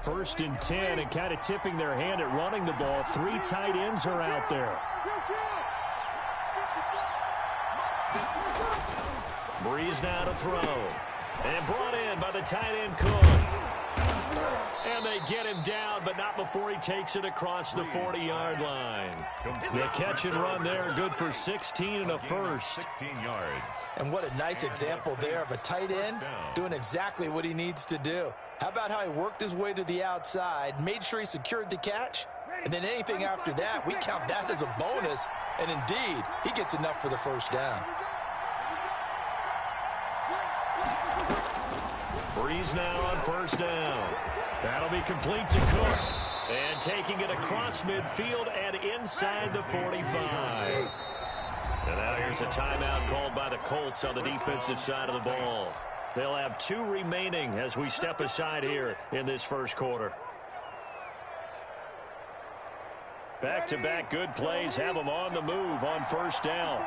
First and 10, and kind of tipping their hand at running the ball. 3 tight ends are out there. Breeze now to throw. And brought in by the tight end Cook. And they get him down, but not before he takes it across the 40-yard line. The catch and run there, good for 16 and a first. 16 yards. And what a nice example there of a tight end doing exactly what he needs to do. How about how he worked his way to the outside, made sure he secured the catch, and then anything after that, we count that as a bonus. And indeed, he gets enough for the first down. Breeze now on first down. That'll be complete to Cook. And taking it across midfield and inside the 45. And now here's a timeout called by the Colts on the defensive side of the ball. They'll have 2 remaining as we step aside here in this first quarter. Back-to-back good plays have them on the move on first down.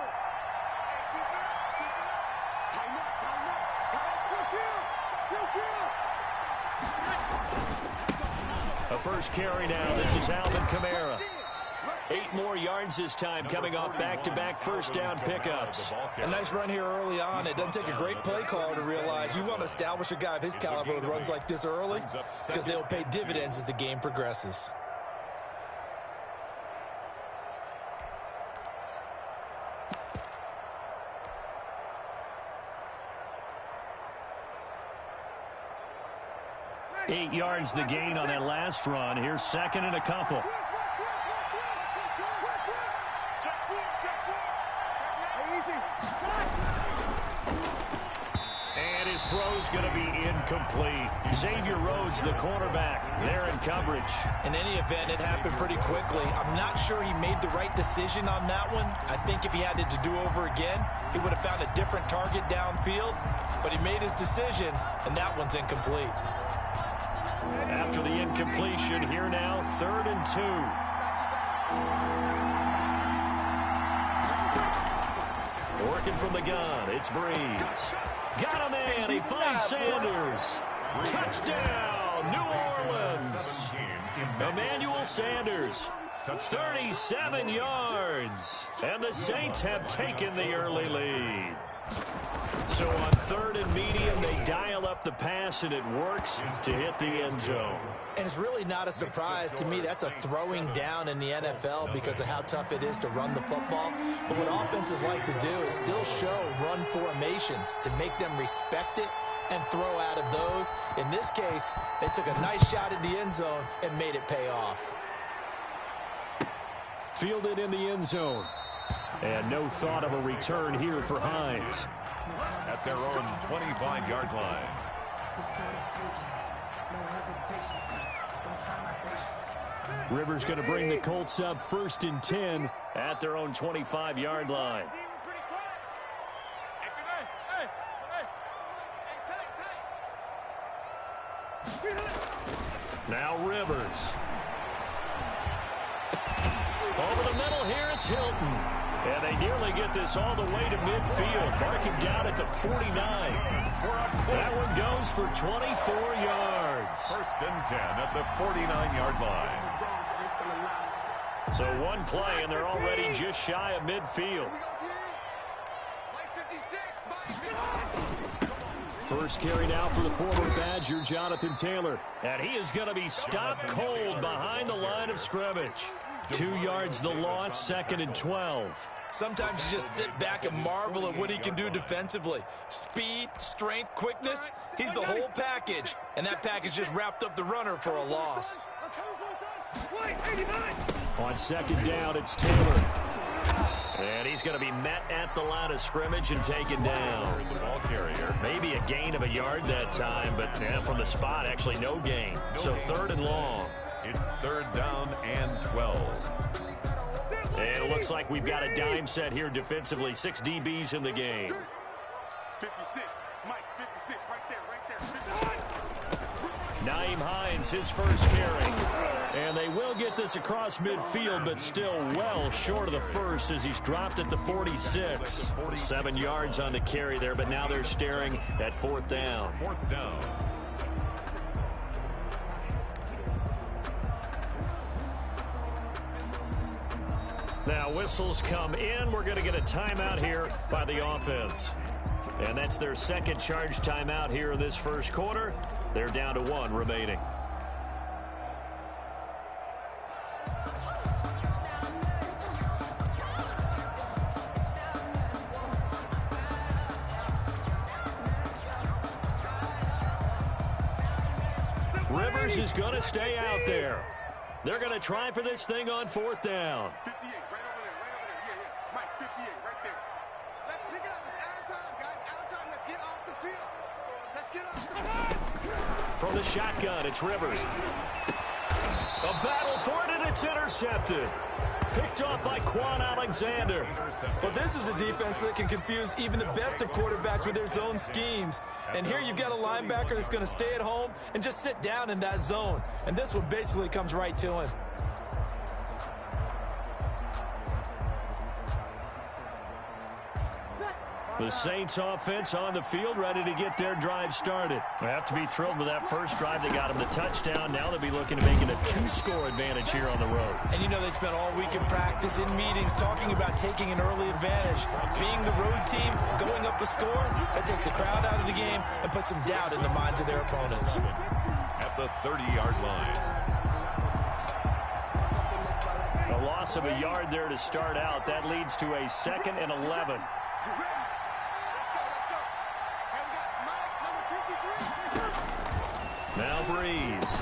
A first carry now. This is Alvin Kamara. 8 more yards this time, coming off back-to-back first down pickups. A nice run here early on. It doesn't take a great play caller to realize you want to establish a guy of his caliber with runs like this early, because they'll pay dividends as the game progresses. Eight yards the gain on that last run. Here's second and a couple. And his throw's going to be incomplete. Xavier Rhodes, the cornerback, there in coverage. In any event, it happened pretty quickly. I'm not sure he made the right decision on that one. I think if he had it to do over again, he would have found a different target downfield. But he made his decision, and that one's incomplete. After the incompletion, here now, 3rd and 2. Working from the gun, it's Breeze. Got a man, he finds Sanders. Touchdown, New Orleans. Emmanuel Sanders, 37 yards. And the Saints have taken the early lead. So on 3rd and medium, they dial up the pass, and it works to hit the end zone. And it's really not a surprise to me. That's a throwing down in the NFL because of how tough it is to run the football. But what offenses like to do is still show run formations to make them respect it and throw out of those. In this case, they took a nice shot at the end zone and made it pay off. Fielded in the end zone. And no thought of a return here for Hines. At their own 25-yard line. Rivers going to bring the Colts up 1st and 10 at their own 25-yard line. Now Rivers. Over the middle here, it's Hilton. And they nearly get this all the way to midfield. Marking down at the 49. That one goes for 24 yards. 1st and 10 at the 49-yard line. So one play, and they're already just shy of midfield. First carry now for the former Badger, Jonathan Taylor. And he is going to be stopped cold behind the line of scrimmage. 2 yards the loss, 2nd and 12. Sometimes you just sit back and marvel at what he can do defensively. Speed, strength, quickness, he's the whole package. And that package just wrapped up the runner for a loss. On 2nd down, it's Taylor. And he's going to be met at the line of scrimmage and taken down. The ball carrier. Maybe a gain of a yard that time, but from the spot, actually no gain. So 3rd and long. It's 3rd down and 12. And it looks like we've got a dime set here defensively. 6 DBs in the game. 56, Mike, 56, right there. Nyheim Hines, his first carry. And they will get this across midfield, but still well short of the first as he's dropped at the 46. 7 yards on the carry there, but now they're staring at 4th down. 4th down. Now whistles come in. We're going to get a timeout here by the offense. And that's their second charge timeout here in this first quarter. They're down to 1 remaining. Rivers is going to stay out there. They're going to try for this thing on 4th down. 58, right over there, right over there. Yeah. Mike, 58, right there. Let's pick it up. It's out of time, guys. Out of time. Let's get off the field. Let's get off the field. From the shotgun, it's Rivers. A battle for it, and it's intercepted. Picked off by Quan Alexander. But this is a defense that can confuse even the best of quarterbacks with their zone schemes. And here you've got a linebacker that's going to stay at home and just sit down in that zone. And this one basically comes right to him. The Saints offense on the field, ready to get their drive started. They have to be thrilled with that first drive. They got them the touchdown. Now they'll be looking to make it a 2-score advantage here on the road. And you know they spent all week in practice, in meetings, talking about taking an early advantage. Being the road team, going up a score, that takes the crowd out of the game and puts some doubt in the minds of their opponents. At the 30-yard line. A loss of a yard there to start out. That leads to a 2nd and 11. You ready? Let's go. Hey, we got Mike, number 53. Now Breeze.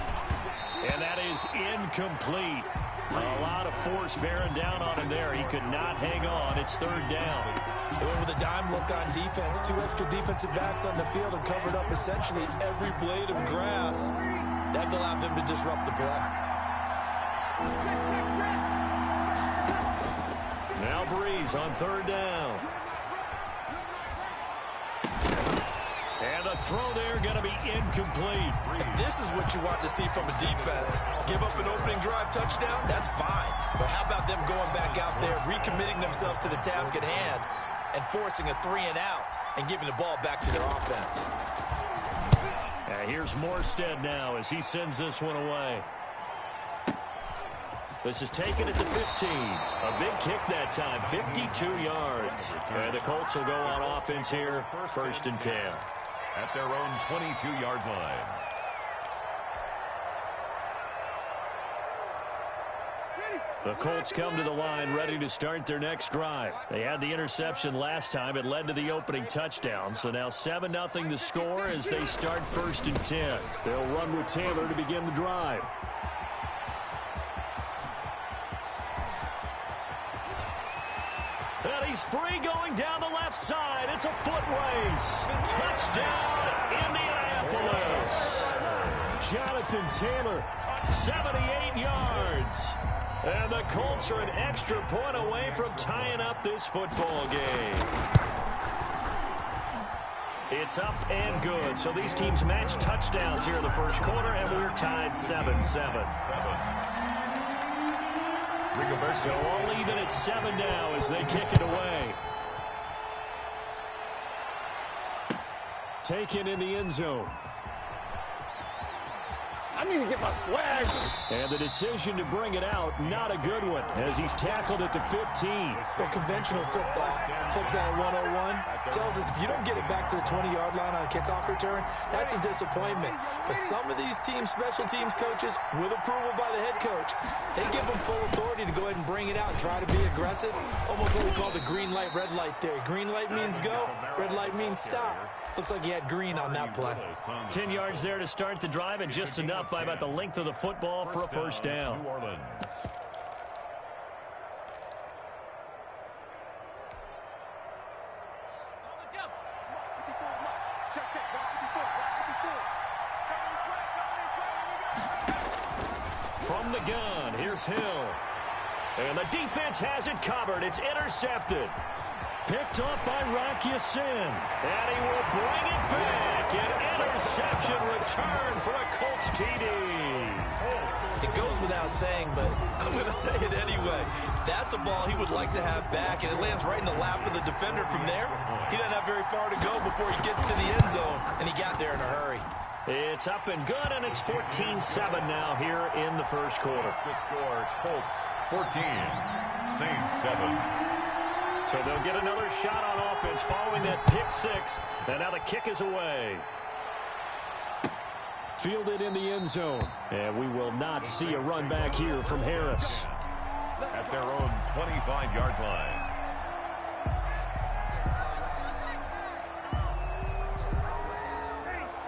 And that is incomplete. A lot of force bearing down on him there. He could not hang on. It's 3rd down. They went with a dime look on defense. 2 extra defensive backs on the field and covered up essentially every blade of grass. That allowed them to disrupt the play. Now Breeze on 3rd down. And the throw there going to be incomplete. And this is what you want to see from a defense. Give up an opening drive touchdown, that's fine. But how about them going back out there, recommitting themselves to the task at hand, and forcing a 3-and-out and giving the ball back to their offense. Here's Morstead now as he sends this one away. This is taken at the 15. A big kick that time, 52 yards. And the Colts will go on offense here, 1st and 10. At their own 22-yard line. The Colts come to the line ready to start their next drive. They had the interception last time. It led to the opening touchdown. So now 7-0 the score as they start 1st and 10. They'll run with Taylor to begin the drive. And he's free going down the left side. It's a foot race. Touchdown, Indianapolis. Jonathan Taylor, 78 yards. And the Colts are an extra point away from tying up this football game. It's up and good. So these teams match touchdowns here in the first quarter, and we're tied 7-7. So all even at 7 now as they kick it away. Taken in the end zone. I need to get my swag. And the decision to bring it out, not a good one, as he's tackled at the 15. Well, conventional football 101, tells us if you don't get it back to the 20-yard line on a kickoff return, that's a disappointment. But some of these teams, special teams coaches, with approval by the head coach, they give them full authority to go ahead and bring it out and try to be aggressive. Almost what we call the green light, red light theory. Green light means go, red light means stop. Looks like he had green on that play. 10 yards there to start the drive, and just enough by about the length of the football for a first down. New Orleans. From the gun, here's Hill. And the defense has it covered. It's intercepted. Picked off by Rock Ya-Sin. And he will bring it back. An interception return for a Colts TD. It goes without saying, but I'm going to say it anyway. That's a ball he would like to have back, and it lands right in the lap of the defender from there. He doesn't have very far to go before he gets to the end zone, and he got there in a hurry. It's up and good, and it's 14-7 now here in the first quarter. To score, Colts 14. Saints 7. So they'll get another shot on offense following that pick six. And now the kick is away. Fielded in the end zone. And we will not see a run back here from Harris. At their own 25-yard line.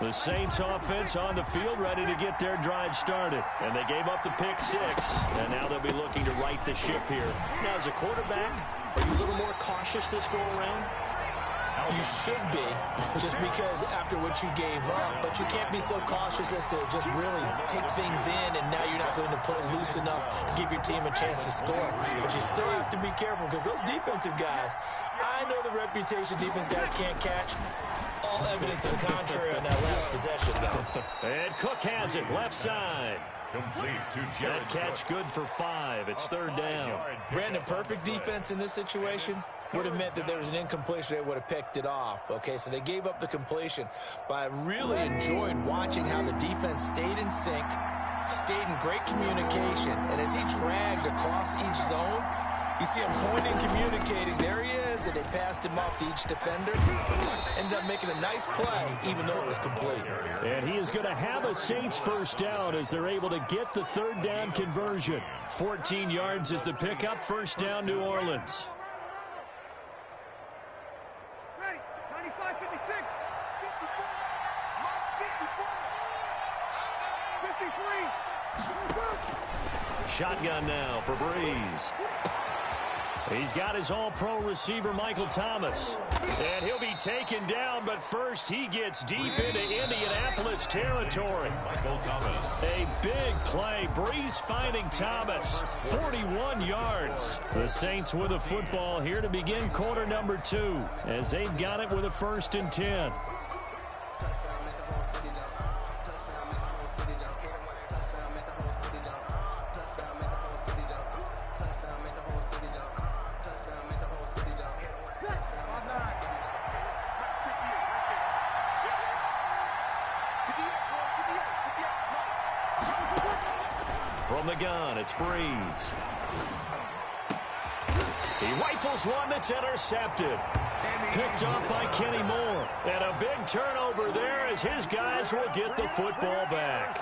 The Saints offense on the field ready to get their drive started. And they gave up the pick six. And now they'll be looking to right the ship here. Now, as a quarterback, are you a little more cautious this go around? You should be, just because after what you gave up, but you can't be so cautious as to just really take things in, and now you're not going to play loose enough to give your team a chance to score. But you still have to be careful, because those defensive guys, I know the reputation defense guys can't catch. All evidence to the contrary on that last possession, though. And Cook has it, left side. Complete to Jared That catch Cook. good for 5. It's third down. Brandon, perfect defense in this situation would have meant that there was an incompletion. They would have picked it off. Okay, so they gave up the completion. But I really enjoyed watching how the defense stayed in sync, stayed in great communication, and as he dragged across each zone, you see him pointing, communicating. There he is, and they passed him off to each defender. Ended up making a nice play, even though it was complete. And he is going to have a Saints first down as they're able to get the third down conversion. 14 yards is the pickup. First down, New Orleans. Ready. 95, 56, 54, Mike 54, 53. Shotgun now for Breeze. He's got his all-pro receiver, Michael Thomas. And he'll be taken down, but first he gets deep into Indianapolis territory. Michael Thomas. A big play. Breeze finding Thomas. 41 yards. The Saints with a football here to begin quarter number 2, as they've got it with a 1st and 10. From the gun, it's Breeze. He rifles one that's intercepted. Picked up by Kenny Moore. And a big turnover there as his guys will get the football back.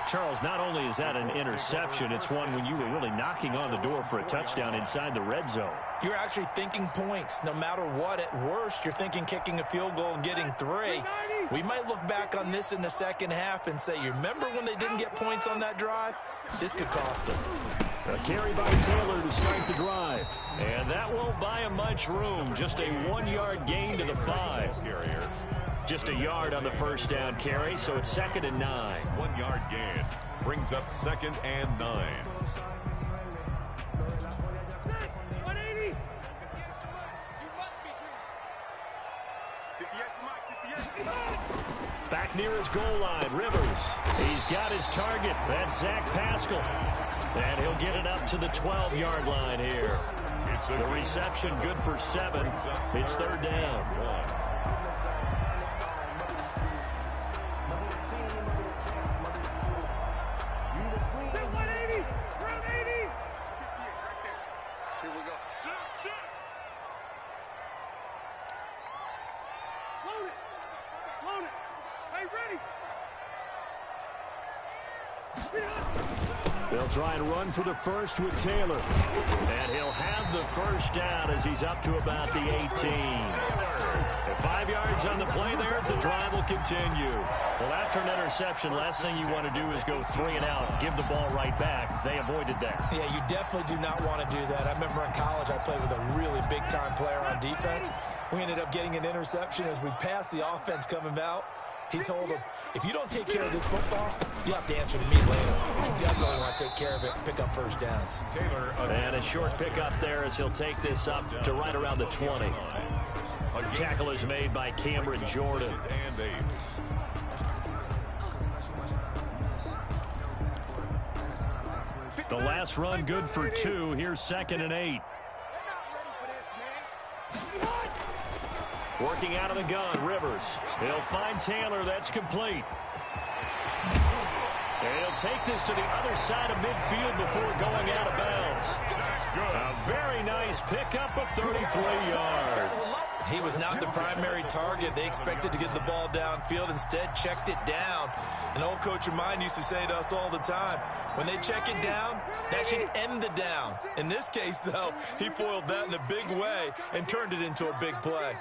Charles, not only is that an interception, it's one when you were really knocking on the door for a touchdown inside the red zone. You're actually thinking points. No matter what, at worst, you're thinking kicking a field goal and getting 3. We might look back on this in the second half and say, you remember when they didn't get points on that drive? This could cost them. A carry by Taylor to start the drive. And that won't buy him much room. Just a 1-yard gain to the 5. Just a yard on the first down carry, so it's 2nd and 9. 1-yard gain brings up 2nd and 9. 180. 58 to Mike, 58. Back near his goal line, Rivers. He's got his target. That's Zach Pascal. And he'll get it up to the 12-yard line here. The reception good for 7. It's 3rd down. They'll try and run for the first with Taylor. And he'll have the first down as he's up to about the 18. At 5 yards on the play there, the drive will continue. Well, after an interception, last thing you want to do is go 3 and out, give the ball right back. They avoided that. Yeah, you definitely do not want to do that. I remember in college I played with a really big-time player on defense. We ended up getting an interception as we passed the offense coming out. He told him, if you don't take care of this football, you'll have to answer to me later. You definitely want to take care of it and pick up first downs. And a short pickup there as he'll take this up to right around the 20. Tackle is made by Cameron Jordan. The last run good for 2. Here's 2nd and 8. Working out of the gun, Rivers. He'll find Taylor. That's complete. And he'll take this to the other side of midfield before going out of bounds. A very nice pickup of 33 yards. He was not the primary target. They expected to get the ball downfield. Instead, checked it down. An old coach of mine used to say to us all the time, when they check it down, that should end the down. In this case, though, he foiled that in a big way and turned it into a big play.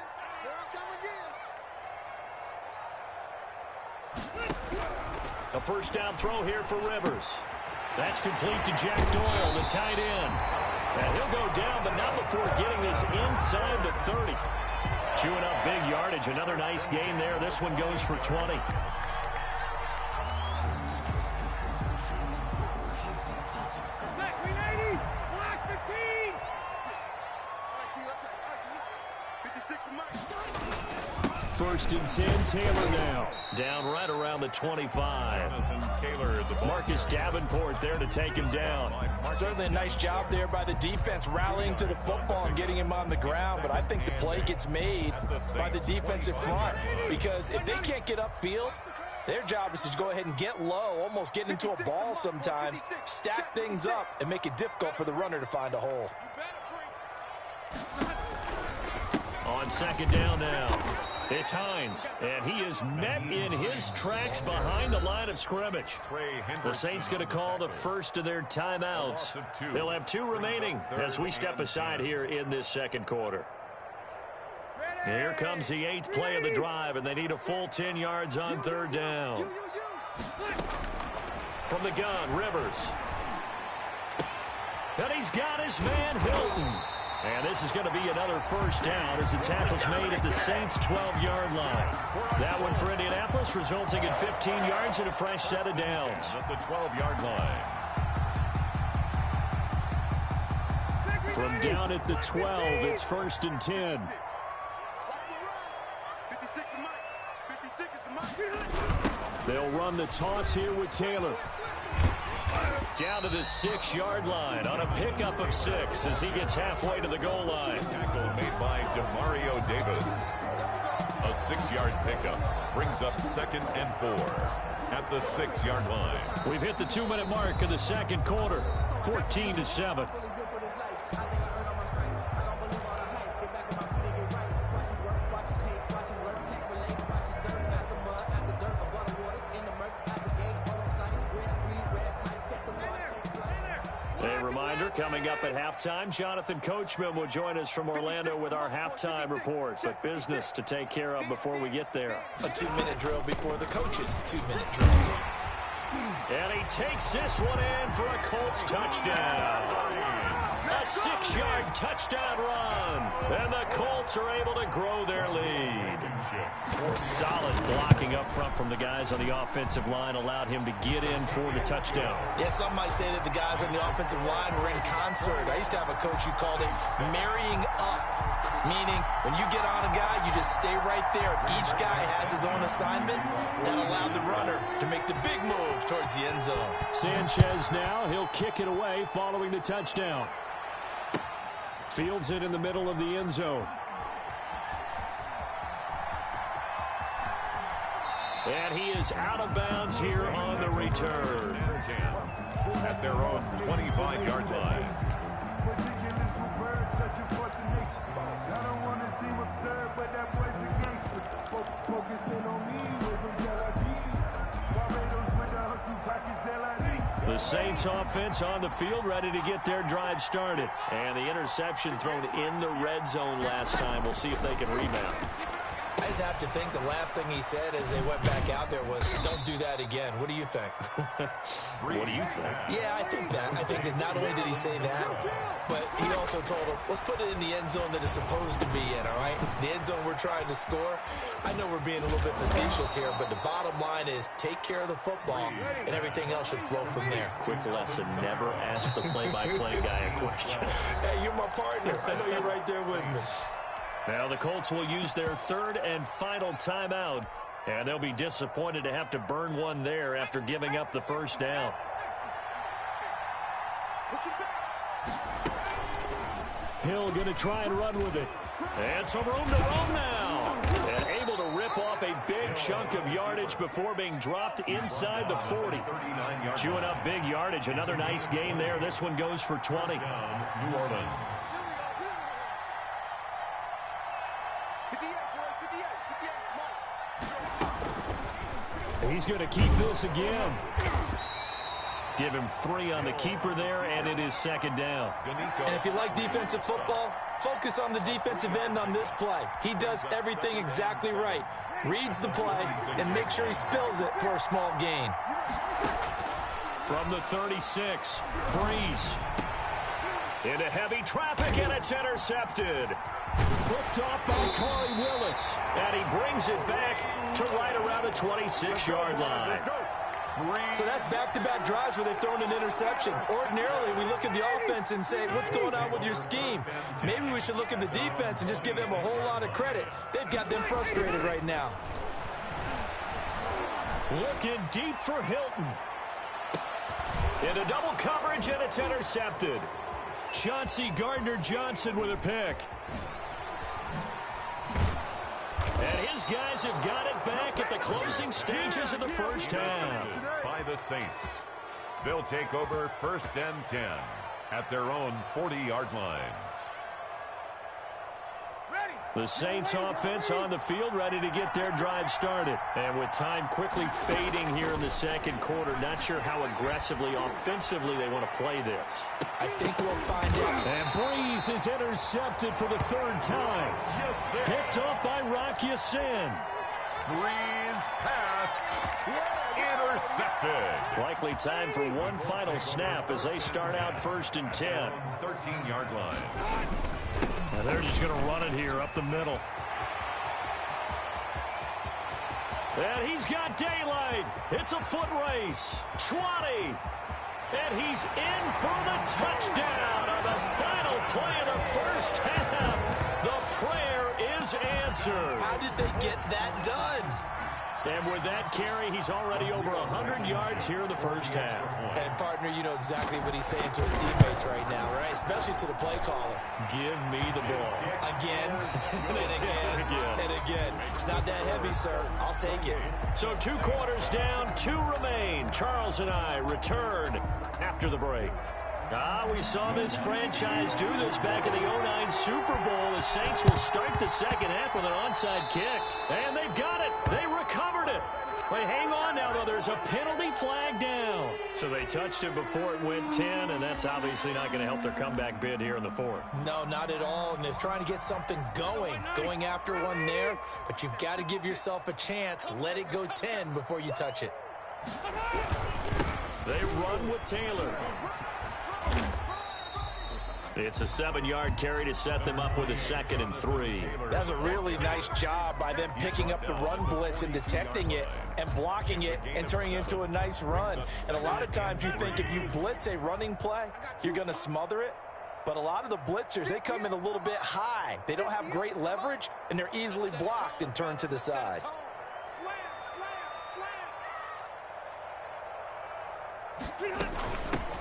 A first down throw here for Rivers. That's complete to Jack Doyle, the tight end. And he'll go down, but not before getting this inside the 30. Chewing up big yardage. Another nice gain there. This one goes for 20. First and 10, Taylor now. Down right around the 25. Taylor, the Marcus Davenport there to take him down. Certainly a nice job there by the defense, rallying to the football and getting him on the ground. But I think the play gets made by the defensive front, because if they can't get upfield, their job is to go ahead and get low, almost get into a ball sometimes, stack things up, and make it difficult for the runner to find a hole. On second down now, it's Hines, and he is met in his tracks behind the line of scrimmage. The Saints going to call the first of their timeouts. They'll have 2 remaining as we step aside here in this second quarter. Here comes the 8th play of the drive, and they need a full 10 yards on third down. From the gun, Rivers. And he's got his man, Hilton. And this is going to be another first down as the tackle's made at the Saints' 12-yard line. That one for Indianapolis, resulting in 15 yards and a fresh set of downs. at the 12-yard line. From down at the 12, it's first and 10. 56 is Mike. 56 is the Mike. They'll run the toss here with Taylor. Down to the 6-yard line on a pickup of 6 as he gets halfway to the goal line. Tackle made by Demario Davis. A 6-yard pickup brings up 2nd and 4 at the 6-yard line. We've hit the 2-minute mark of the second quarter, 14-7. Coming up at halftime, Jonathan Coachman will join us from Orlando with our halftime report. But business to take care of before we get there. A 2-minute drill before the coaches' 2-minute drill. And he takes this one in for a Colts touchdown. A 6-yard touchdown run. And the Colts are able to grow their lead. Solid blocking up front from the guys on the offensive line allowed him to get in for the touchdown. Yeah, some might say that the guys on the offensive line were in concert. I used to have a coach who called it marrying up, meaning when you get on a guy, you just stay right there. Each guy has his own assignment. That allowed the runner to make the big move towards the end zone. Sanchez now, he'll kick it away following the touchdown. Fields it in the middle of the end zone. And he is out of bounds here on the return. At their own 25-yard line. The Saints offense on the field ready to get their drive started. And the interception thrown in the red zone last time. We'll see if they can rebound. I just have to think the last thing he said as they went back out there was, don't do that again. What do you think? What do you think? Yeah, I think that. I think that not only did he say that, but he also told him, let's put it in the end zone that it's supposed to be in, all right? The end zone we're trying to score. I know we're being a little bit facetious here, but the bottom line is take care of the football, and everything else should flow from there. Quick lesson, never ask the play-by-play guy a question. Hey, you're my partner. I know you're right there with me. Now the Colts will use their 3rd and final timeout, and they'll be disappointed to have to burn one there after giving up the first down. Hill going to try and run with it. And some room to roam now. And able to rip rip off a big chunk of yardage before being dropped inside the 40. Chewing up big yardage. Another nice gain there. This one goes for 20. New Orleans. He's going to keep this again. Give him 3 on the keeper there, and it is second down. And if you like defensive football, focus on the defensive end on this play. He does everything exactly right. Reads the play and makes sure he spills it for a small gain. From the 36, Breeze. Into heavy traffic, and it's intercepted. Hooked off by Corey Willis. And he brings it back to right around the 26-yard line. So that's back-to-back drives where they've thrown an interception. Ordinarily, we look at the offense and say, what's going on with your scheme? Maybe we should look at the defense and just give them a whole lot of credit. They've got them frustrated right now. Looking deep for Hilton. Into double coverage, and it's intercepted. Chauncey Gardner-Johnson with a pick. And his guys have got it back at the closing stages of the first half. By the Saints. They'll take over 1st and 10 at their own 40-yard line. The Saints offense on the field, ready to get their drive started. And with time quickly fading here in the second quarter, not sure how aggressively, offensively they want to play this. I think we'll find out. And Breeze is intercepted for the 3rd time. Picked off by Rock Ya-Sin. Breeze pass intercepted. Likely time for one final snap as they start out 1st and 10. 13-yard line. Now they're just going to run it here up the middle. And he's got daylight. It's a foot race. 20. And he's in for the touchdown on the final play of the first half. The prayer is answered. How did they get that done? And with that carry, he's already over 100 yards here in the first half. And, partner, you know exactly what he's saying to his teammates right now, right? Especially to the play caller. Give me the ball. Again, and again, and again. It's not that heavy, sir. I'll take it. So 2 quarters down, 2 remain. Charles and I return after the break. We saw this franchise do this back in the 09 Super Bowl. The Saints will start the second half with an onside kick. And they've got it. They recovered it. Wait, hang on now, though. There's a penalty flag down. So they touched it before it went 10, and that's obviously not going to help their comeback bid here in the 4th. No, not at all. And they're trying to get something going after one there. But you've got to give yourself a chance. Let it go 10 before you touch it. They run with Taylor. It's a 7-yard carry to set them up with a 2nd and 3. That's a really nice job by them picking up the run blitz and detecting it and blocking it and turning it into a nice run. And a lot of times you think if you blitz a running play, you're going to smother it. But a lot of the blitzers, they come in a little bit high. They don't have great leverage, and they're easily blocked and turned to the side.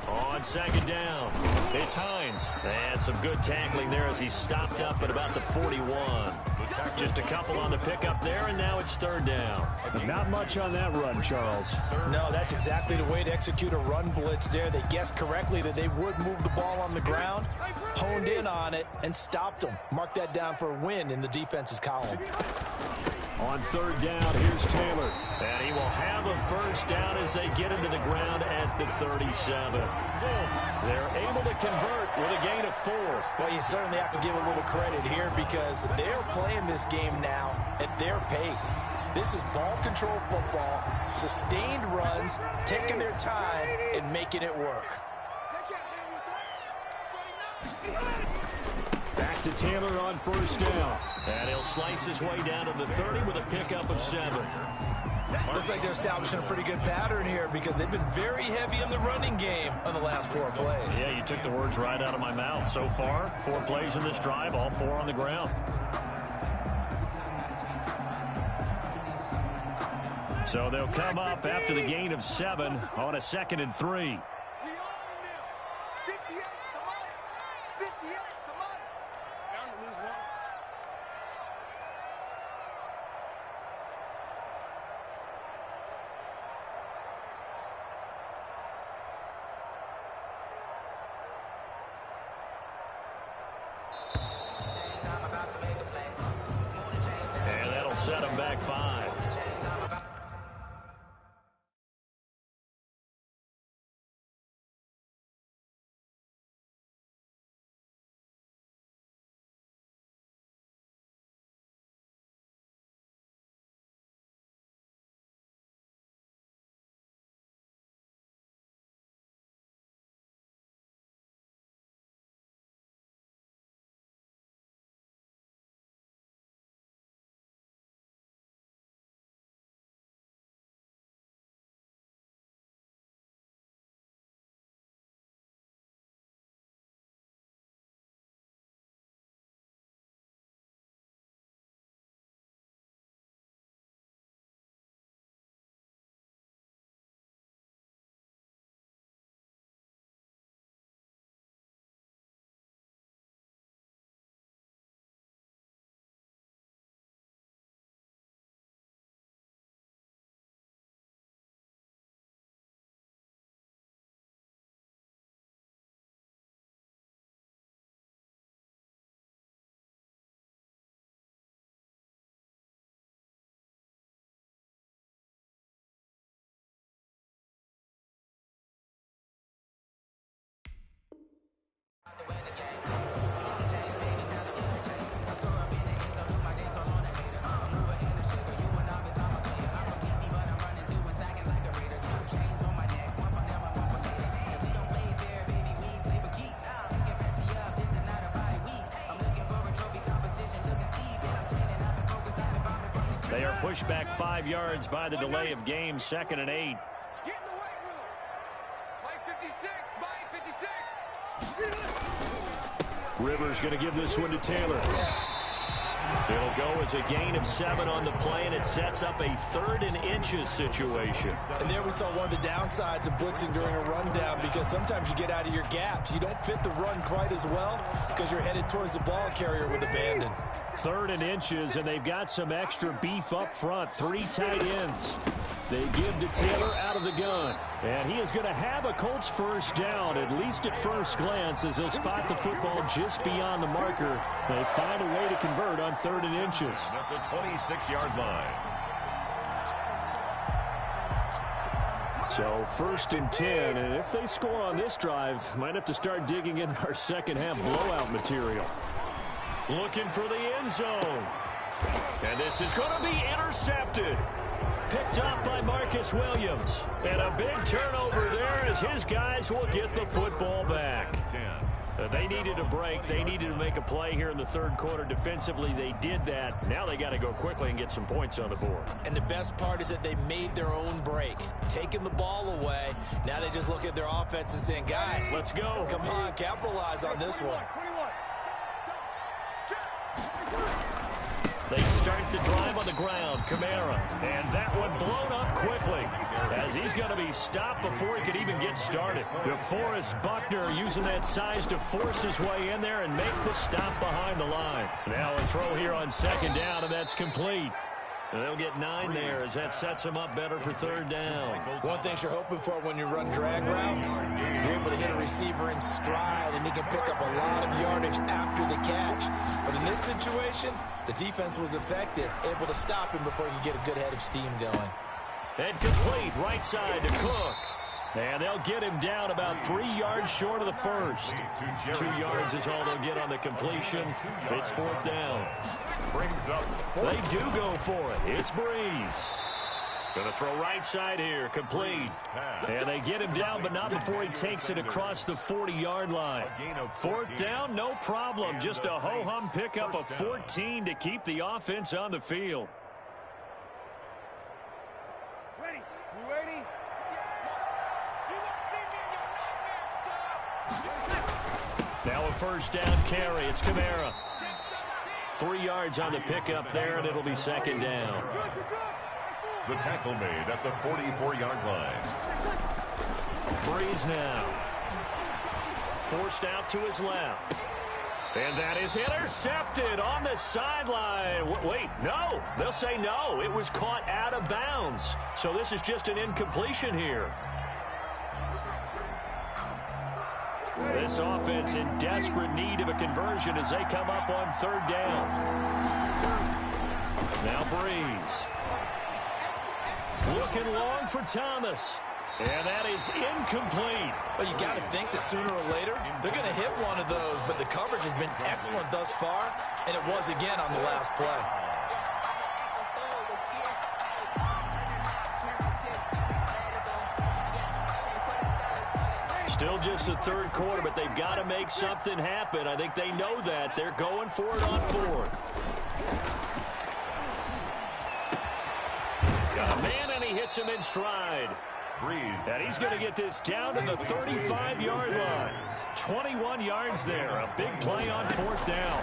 On 2nd down, it's Hines. And some good tackling there as he stopped up at about the 41. Just a couple on the pickup there, and now it's 3rd down. Not much on that run, Charles. No, that's exactly the way to execute a run blitz there. They guessed correctly that they would move the ball on the ground, honed in on it, and stopped them. Mark that down for a win in the defense's column. On 3rd down, here's Taylor. And he will have a 1st down as they get him to the ground at the 37. They're able to convert with a gain of 4. Well, you certainly have to give a little credit here because they're playing this game now at their pace. This is ball control football, sustained runs, taking their time and making it work. Back to Taylor on 1st down. And he'll slice his way down to the 30 with a pickup of 7. Looks like they're establishing a pretty good pattern here because they've been very heavy in the running game on the last 4 plays. Yeah, you took the words right out of my mouth. So far, 4 plays in this drive, all 4 on the ground. So they'll come up after the gain of 7 on a 2nd and 3. set them back 5. They are pushed back 5 yards by the delay of game, 2nd and 8. Get in the weight room. Mike 56, Mike 56. Rivers going to give this one to Taylor. It'll go as a gain of 7 on the play, and it sets up a 3rd and inches situation. And there we saw one of the downsides of blitzing during a rundown, because sometimes you get out of your gaps. You don't fit the run quite as well because you're headed towards the ball carrier with abandon. 3rd and inches, and they've got some extra beef up front. 3 tight ends. They give to Taylor out of the gun. And he is going to have a Colts first down, at least at first glance, as they'll spot the football just beyond the marker. They find a way to convert on 3rd and inches. At the 26-yard line. So 1st and 10, and if they score on this drive, might have to start digging in our second half blowout material. Looking for the end zone. And this is going to be intercepted. Picked up by Marcus Williams. And a big turnover there as his guys will get the football back. They needed a break. They needed to make a play here in the 3rd quarter. Defensively, they did that. Now they got to go quickly and get some points on the board. And the best part is that they made their own break. Taking the ball away. Now they just look at their offense and saying, guys, let's go. Come on, capitalize on this one. They start the drive on the ground. Kamara. And that one blown up quickly as he's going to be stopped before he could even get started. DeForest Buckner using that size to force his way in there and make the stop behind the line. Now a throw here on 2nd down, and that's complete. And they'll get 9 there as that sets them up better for 3rd down. One thing you're hoping for when you run drag routes, you're able to hit a receiver in stride, and he can pick up a lot of yardage after the catch. But in this situation, the defense was effective, able to stop him before he could get a good head of steam going. And complete right side to Cook. And they'll get him down about 3 yards short of the first. 2 yards is all they'll get on the completion. It's 4th down. Brings up. They do go for it. It's Breeze. Going to throw right side here. Complete. And they get him down, but not before he takes it across the 40-yard line. 4th down, no problem. Just a ho-hum pickup of 14 to keep the offense on the field. Ready? You ready? Now a 1st down carry. It's Kamara. 3 yards on the pickup there, and it'll be 2nd down. The tackle made at the 44-yard line. Breeze now. Forced out to his left. And that is intercepted on the sideline. Wait, no. They'll say no. It was caught out of bounds. So this is just an incompletion here. This offense in desperate need of a conversion as they come up on 3rd down. Now Breeze. Looking long for Thomas. And that is incomplete. Well, you got to think that sooner or later they're going to hit one of those, but the coverage has been excellent thus far, and it was again on the last play. Still just the third quarter, but they've got to make something happen. I think they know that. They're going for it on fourth. Got a man, and he hits him in stride. Breeze. And he's going to get this down to the 35-yard line. 21 yards there. A big play on fourth down.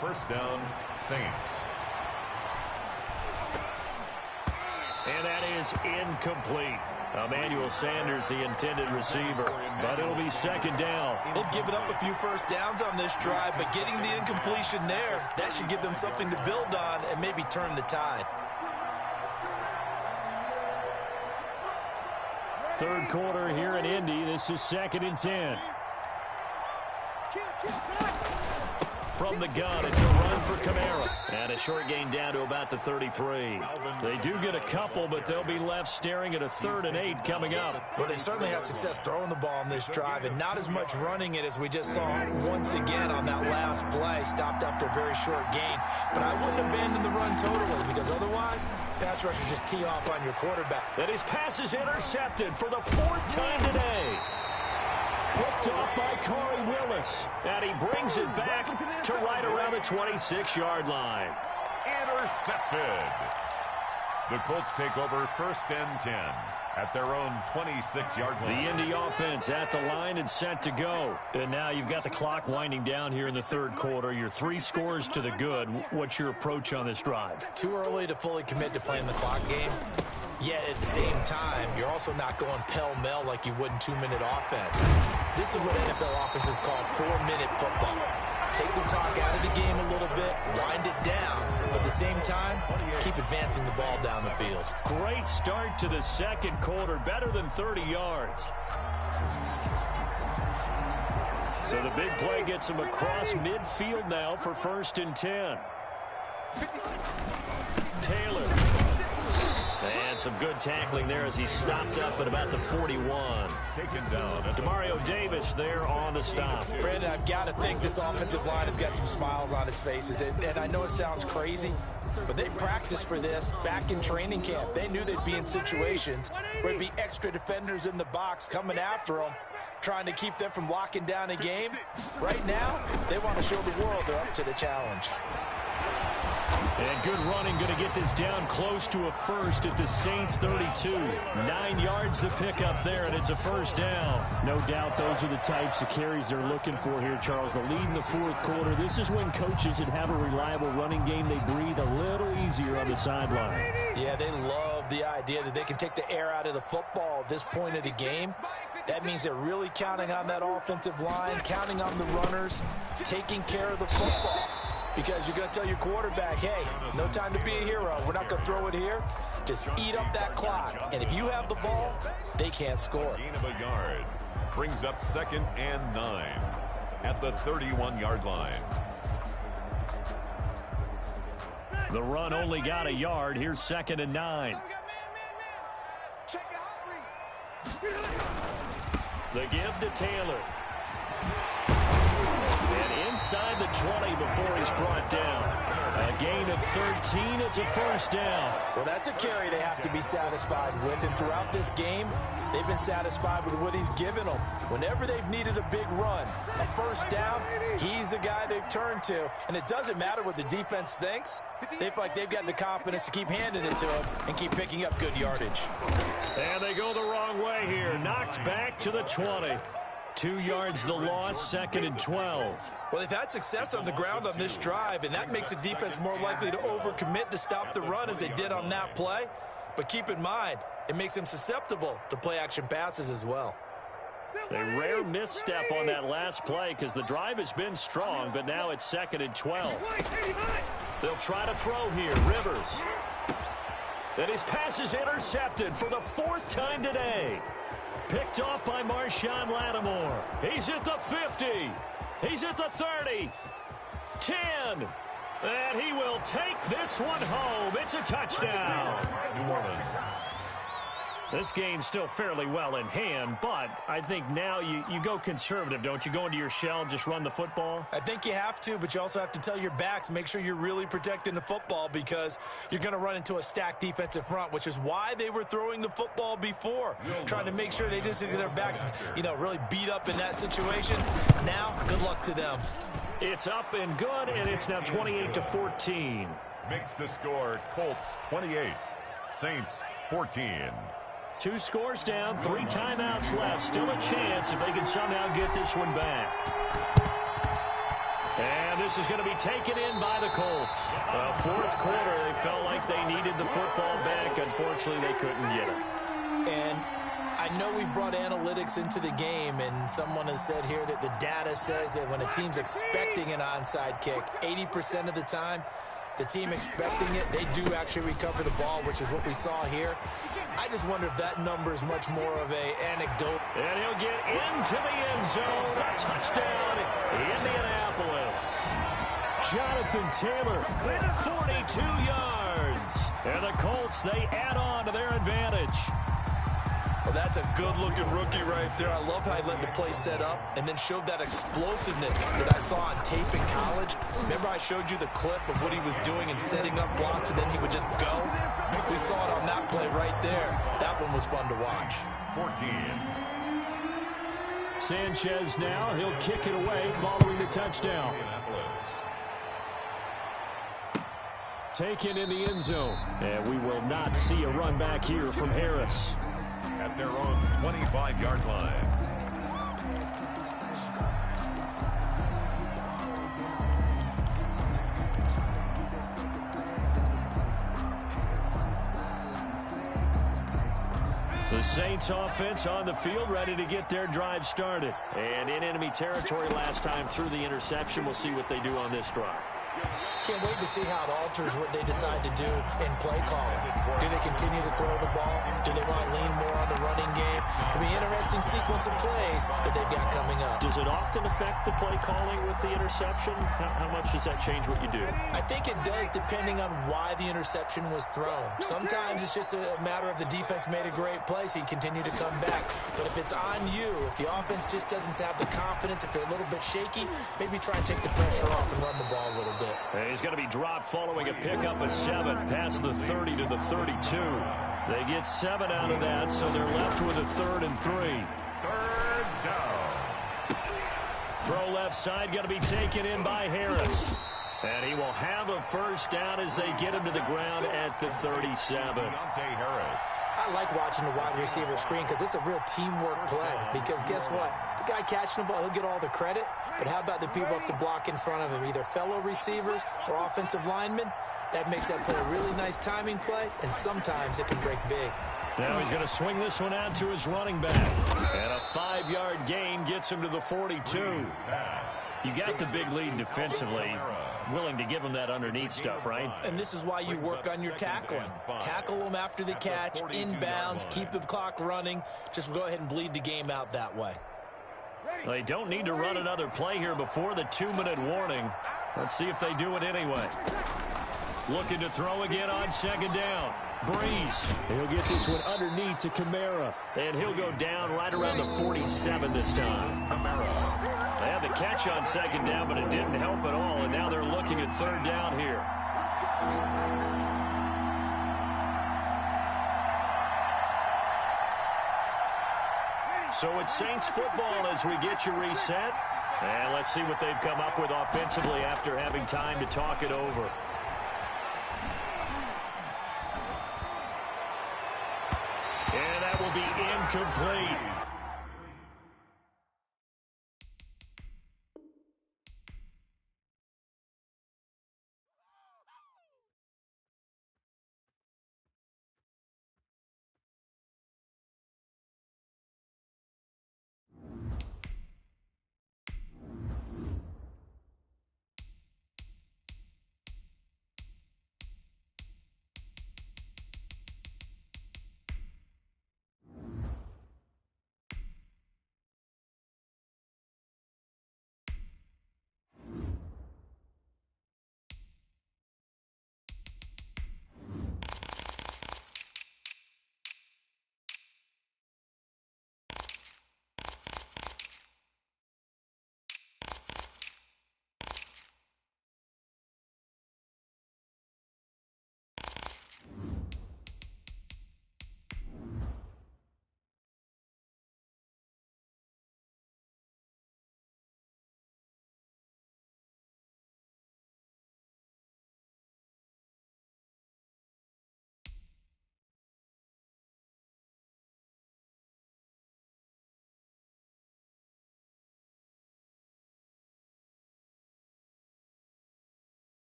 First down, Saints. And that is incomplete. Emmanuel Sanders, the intended receiver. But it'll be second down. They've given up a few first downs on this drive, but getting the incompletion there, that should give them something to build on and maybe turn the tide. Third quarter here in Indy. This is 2nd and 10. From the gun, it's a run for Kamara. And a short gain down to about the 33. They do get a couple, but they'll be left staring at a 3rd and 8 coming up. Well, they certainly had success throwing the ball on this drive and not as much running it as we just saw once again on that last play. Stopped after a very short gain. But I wouldn't abandon the run totally because otherwise, pass rushers just tee off on your quarterback. And his pass is intercepted for the 4th time today. Picked off by Corey Willis. And he brings it back to right around the 26-yard line. Intercepted. The Colts take over 1st and 10 at their own 26-yard line. The Indy offense at the line and set to go. And now you've got the clock winding down here in the third quarter. You're 3 scores to the good. What's your approach on this drive? Too early to fully commit to playing the clock game. Yet at the same time, you're also not going pell-mell like you would in 2-minute offense. This is what NFL offenses call 4-minute football. Take the clock out of the game a little bit, wind it down, but at the same time, keep advancing the ball down the field. Great start to the second quarter, better than 30 yards. So the big play gets him across midfield now for 1st and 10. Taylor. And some good tackling there as he stopped up at about the 41. Taken down. Demario Davis there on the stop. Brandon, I've got to think this offensive line has got some smiles on its faces. And I know it sounds crazy, but they practiced for this back in training camp. They knew they'd be in situations where there'd be extra defenders in the box coming after them, trying to keep them from locking down a game. Right now, they want to show the world they're up to the challenge. And good running, going to get this down close to a first at the Saints 32. 9 yards to pick up there, and it's a first down. No doubt those are the types of carries they're looking for here, Charles. The lead in the fourth quarter. This is when coaches that have a reliable running game, they breathe a little easier on the sideline. Yeah, they love the idea that they can take the air out of the football at this point of the game. That means they're really counting on that offensive line, counting on the runners, taking care of the football. Because you're going to tell your quarterback, hey, no time to be a hero. We're not going to throw it here. Just eat up that clock. And if you have the ball, they can't score. Gain of a yard. Brings up 2nd and 9 at the 31-yard line. The run only got a yard. Here's 2nd and 9. The give to Taylor. And inside the 20 before he's brought down. A gain of 13. It's a first down. Well, that's a carry they have to be satisfied with. And throughout this game, they've been satisfied with what he's given them. Whenever they've needed a big run, a first down, he's the guy they've turned to. And it doesn't matter what the defense thinks. They feel like they've got the confidence to keep handing it to him and keep picking up good yardage. And they go the wrong way here. Knocked back to the 20. 2 yards the loss, 2nd and 12. Well, they've had success on the ground on this drive, and that makes the defense more likely to overcommit to stop the run as they did on that play. But keep in mind, it makes them susceptible to play-action passes as well. A rare misstep on that last play because the drive has been strong, but now it's 2nd and 12. They'll try to throw here. Rivers. And his pass is intercepted for the 4th time today. Picked off by Marshawn Lattimore. He's at the 50. He's at the 30. 10. And he will take this one home. It's a touchdown. New Orleans. This game's still fairly well in hand, but I think now you go conservative, don't you? Go into your shell, just run the football? I think you have to, but you also have to tell your backs, make sure you're really protecting the football because you're going to run into a stacked defensive front, which is why they were throwing the football before, trying to make sure they just get their backs, really beat up in that situation. Now, good luck to them. It's up and good, and it's now 28-14. Makes the score Colts 28, Saints 14. 2 scores down, 3 timeouts left. Still a chance if they can somehow get this one back. And this is going to be taken in by the Colts. Fourth quarter, they felt like they needed the football back. Unfortunately, they couldn't get it. And I know we brought analytics into the game, and someone has said here that the data says that when a team's expecting an onside kick, 80% of the time, the team expecting it, they do actually recover the ball, which is what we saw here. I just wonder if that number is much more of an anecdote. And he'll get into the end zone. A touchdown, Indianapolis. Jonathan Taylor, 42 yards. And the Colts, they add on to their advantage. Well, that's a good-looking rookie right there. I love how he let the play set up and then showed that explosiveness that I saw on tape in college. Remember I showed you the clip of what he was doing and setting up blocks, and then he would just go? We saw it on that play right there. That one was fun to watch. 14. Sanchez now. He'll kick it away following the touchdown. Taken in the end zone. And we will not see a run back here from Harris. At their own 25-yard line. The Saints offense on the field, ready to get their drive started. And in enemy territory last time through the interception. We'll see what they do on this drive. Can't wait to see how it alters what they decide to do in play calling. Do they continue to throw the ball? Do they want to lean more on the running game? It'll be an interesting sequence of plays that they've got coming up. Does it often affect the play calling with the interception? How much does that change what you do? I think it does depending on why the interception was thrown. Sometimes it's just a matter of the defense made a great play, so you continue to come back. But if it's on you, if the offense just doesn't have the confidence, if they're a little bit shaky, maybe try and take the pressure off and run the ball a little bit. He's going to be dropped following a pickup of 7 past the 30 to the 32. They get 7 out of that, so they're left with a 3rd and 3. 3rd down. Throw left side, going to be taken in by Harris. And he will have a first down as they get him to the ground at the 37. Deontay Harris. I like watching the wide receiver screen because it's a real teamwork play. Because guess what? The guy catching the ball, he'll get all the credit. But how about the people who have to block in front of him, either fellow receivers or offensive linemen? That makes that play a really nice timing play, and sometimes it can break big. Now he's going to swing this one out to his running back. And a 5-yard gain gets him to the 42. You got the big lead defensively. Willing to give him that underneath stuff, right? And this is why you work on your tackling. Tackle them after the catch, inbounds, keep the clock running. Just go ahead and bleed the game out that way. They don't need to run another play here before the 2-minute warning. Let's see if they do it anyway. Looking to throw again on 2nd down. Breeze. He'll get this one underneath to Kamara. And he'll go down right around the 47 this time. Kamara. They had the catch on 2nd down, but it didn't help at all. And now they're looking at 3rd down here. So it's Saints football as we get you reset. And let's see what they've come up with offensively after having time to talk it over. And that will be incomplete.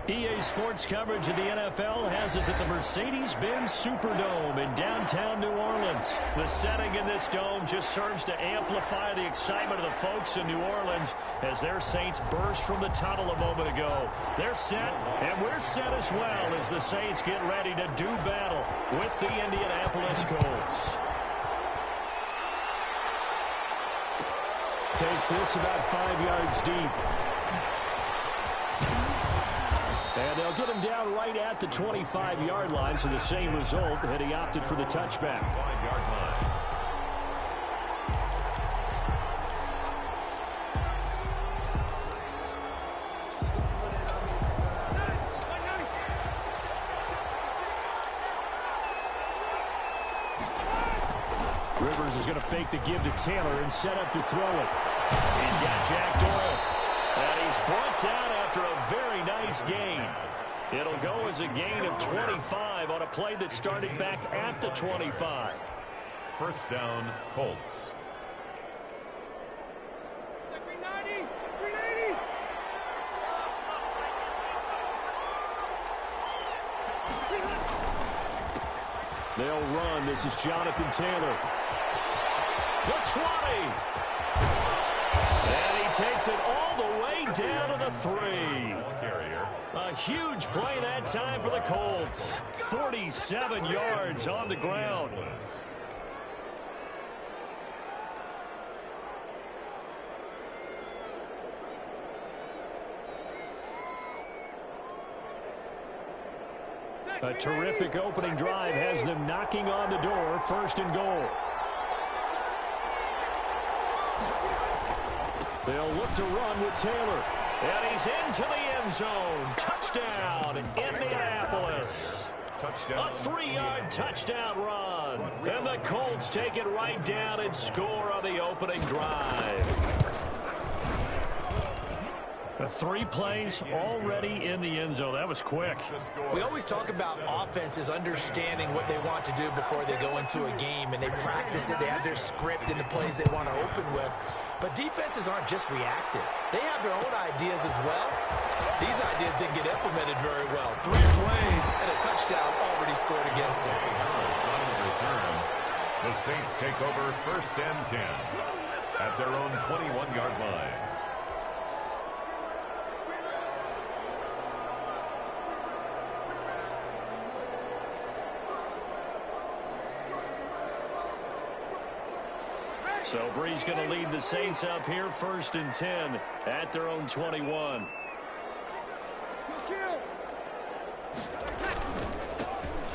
EA Sports coverage of the NFL has us at the Mercedes-Benz Superdome in downtown New Orleans. The setting in this dome just serves to amplify the excitement of the folks in New Orleans as their Saints burst from the tunnel a moment ago. They're set, and we're set as well as the Saints get ready to do battle with the Indianapolis Colts. Takes this about 5 yards deep. And they'll get him down right at the 25-yard line, so the same result had he opted for the touchback. 5-yard line. Rivers is going to fake the give to Taylor and set up to throw it. He's got Jack Doyle. And he's brought down after a very nice gain. It'll go as a gain of 25 on a play that started back at the 25. First down, Colts. They'll run. This is Jonathan Taylor. The 20. And he takes it all the way down to the 3. Carrier. A huge play that time for the Colts. 47 yards on the ground. A terrific opening drive has them knocking on the door. First and goal. They'll look to run with Taylor. And he's into the end zone. Touchdown, Indianapolis. Touchdown. A 3-yard touchdown run. And the Colts take it right down and score on the opening drive. 3 plays already in the end zone. That was quick. We always talk about offenses understanding what they want to do before they go into a game, and they practice it. They have their script and the plays they want to open with. But defenses aren't just reactive. They have their own ideas as well. These ideas didn't get implemented very well. 3 plays and a touchdown already scored against them. On the return, the Saints take over first and 10 at their own 21-yard line. So Brees going to lead the Saints up here first and 10 at their own 21.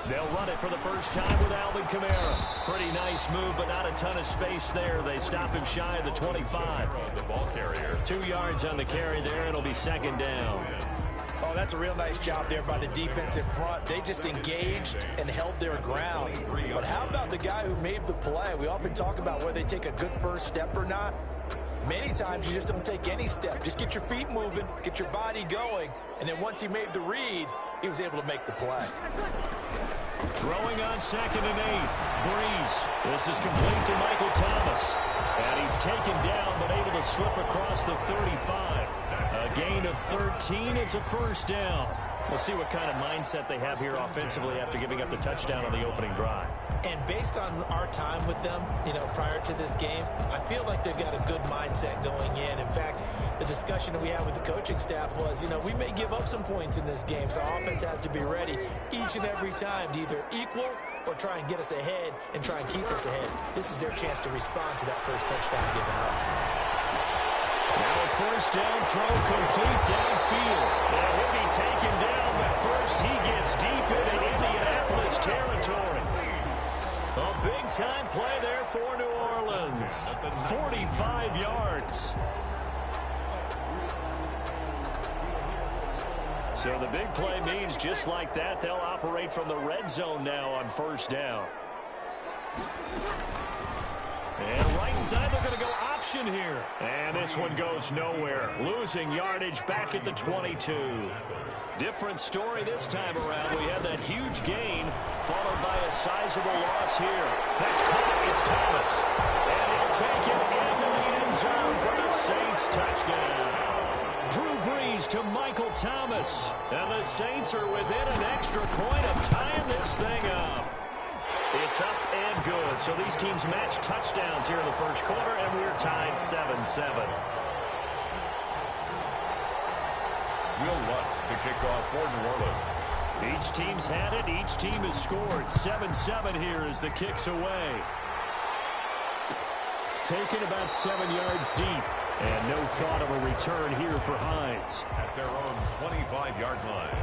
They'll run it for the first time with Alvin Kamara. Pretty nice move, but not a ton of space there. They stop him shy of the 25. The ball carrier. 2 yards on the carry there. It'll be second down. Oh, that's a real nice job there by the defense in front. They just engaged and held their ground. But how about the guy who made the play? We often talk about whether they take a good first step or not. Many times you just don't take any step. Just get your feet moving, get your body going, and then once he made the read, he was able to make the play. Throwing on second and 8. Brees. This is complete to Michael Thomas. And he's taken down but able to slip across the 35. A gain of 13. It's a first down. We'll see what kind of mindset they have here offensively after giving up the touchdown on the opening drive. And based on our time with them, prior to this game, I feel like they've got a good mindset going in. In fact, the discussion that we had with the coaching staff was, we may give up some points in this game, so our offense has to be ready each and every time to either equal or try and get us ahead and try and keep us ahead. This is their chance to respond to that first touchdown given up. Now a first down throw complete downfield. And he'll be taken down, but first he gets deep into Indianapolis territory. A big-time play there for New Orleans. 45 yards. So the big play means just like that, they'll operate from the red zone now on first down. And right side, they're going to go option here. And this one goes nowhere. Losing yardage back at the 22. Different story this time around. We had that huge gain, followed by a sizable loss here. That's caught. It's Thomas. And he'll take it into the end zone for the Saints touchdown. Drew Brees to Michael Thomas. And the Saints are within an extra point of tying this thing up. It's up and good. So these teams match touchdowns here in the first quarter, and we're tied 7-7. Will Lutz to kick off for New Orleans. Each team's had it. Each team has scored. 7-7 here as the kick's away. Taken about 7 yards deep. And no thought of a return here for Hines. At their own 25-yard line.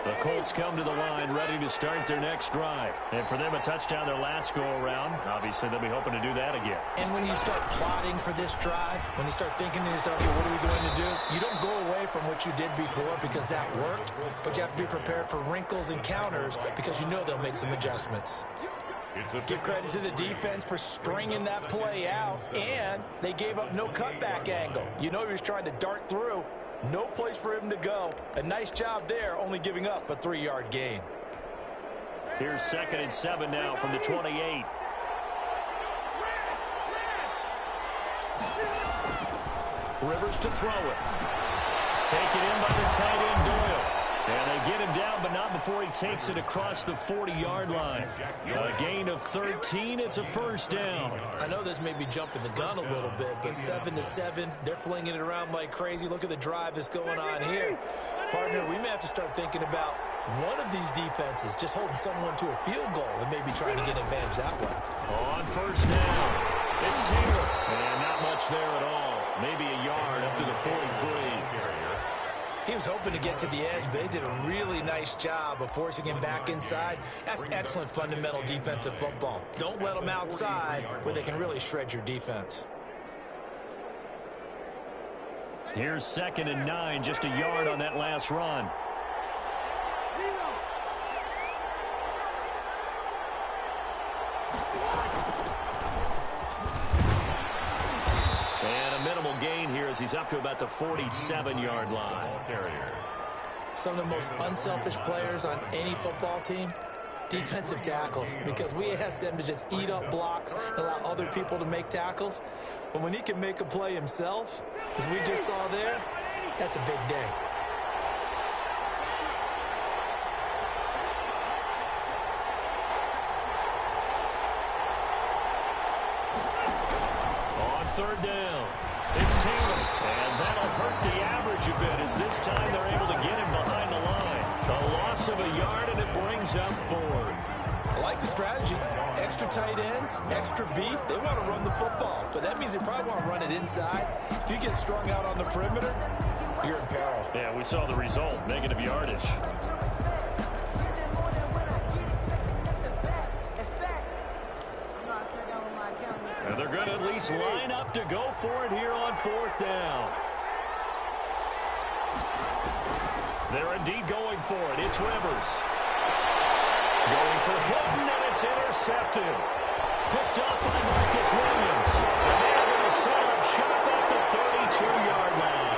The Colts come to the line ready to start their next drive. And for them, a touchdown their last go-around. Obviously, they'll be hoping to do that again. And when you start plotting for this drive, when you start thinking to yourself, hey, what are we going to do? You don't go away from what you did before because that worked, but you have to be prepared for wrinkles and counters because you know they'll make some adjustments. Give credit to the defense for stringing that play out, and they gave up no cutback angle. You know he was trying to dart through. No place for him to go. A nice job there, only giving up a 3-yard gain. Here's 2nd and 7 now from the 28. Rivers to throw it. Taken in by the tight end Doyle. And they get him down, but not before he takes it across the 40-yard line. A gain of 13. It's a first down. I know this may be jumping the gun a little bit, but 7-7, they're flinging it around like crazy. Look at the drive that's going on here. Partner, we may have to start thinking about one of these defenses just holding someone to a field goal and maybe trying to get an advantage that way. On first down, it's Taylor. And not much there at all. Maybe a yard up to the 43. He was hoping to get to the edge, but they did a really nice job of forcing him back inside. That's excellent fundamental defensive football. Don't let them outside where they can really shred your defense. Here's 2nd and 9, just a yard on that last run. And a minimal gain here as he's up to about the 47-yard line. Some of the most unselfish players on any football team, defensive tackles, because we ask them to just eat up blocks and allow other people to make tackles. But when he can make a play himself, as we just saw there, that's a big day. On 3rd down, it's Taylor. And that'll hurt the average a bit as this time they're able to get him behind the line. A loss of a yard, and it brings up 4th. I like the strategy. Extra tight ends, extra beef. They want to run the football, but that means they probably want to run it inside. If you get strung out on the perimeter, you're in peril. Yeah, we saw the result, negative yardage. And they're going to at least line up to go for it here on 4th down. They're indeed going for it. It's Rivers. Going for Hilton, and it's intercepted. Picked up by Marcus Williams. And they're going to set up shop at the 32-yard line.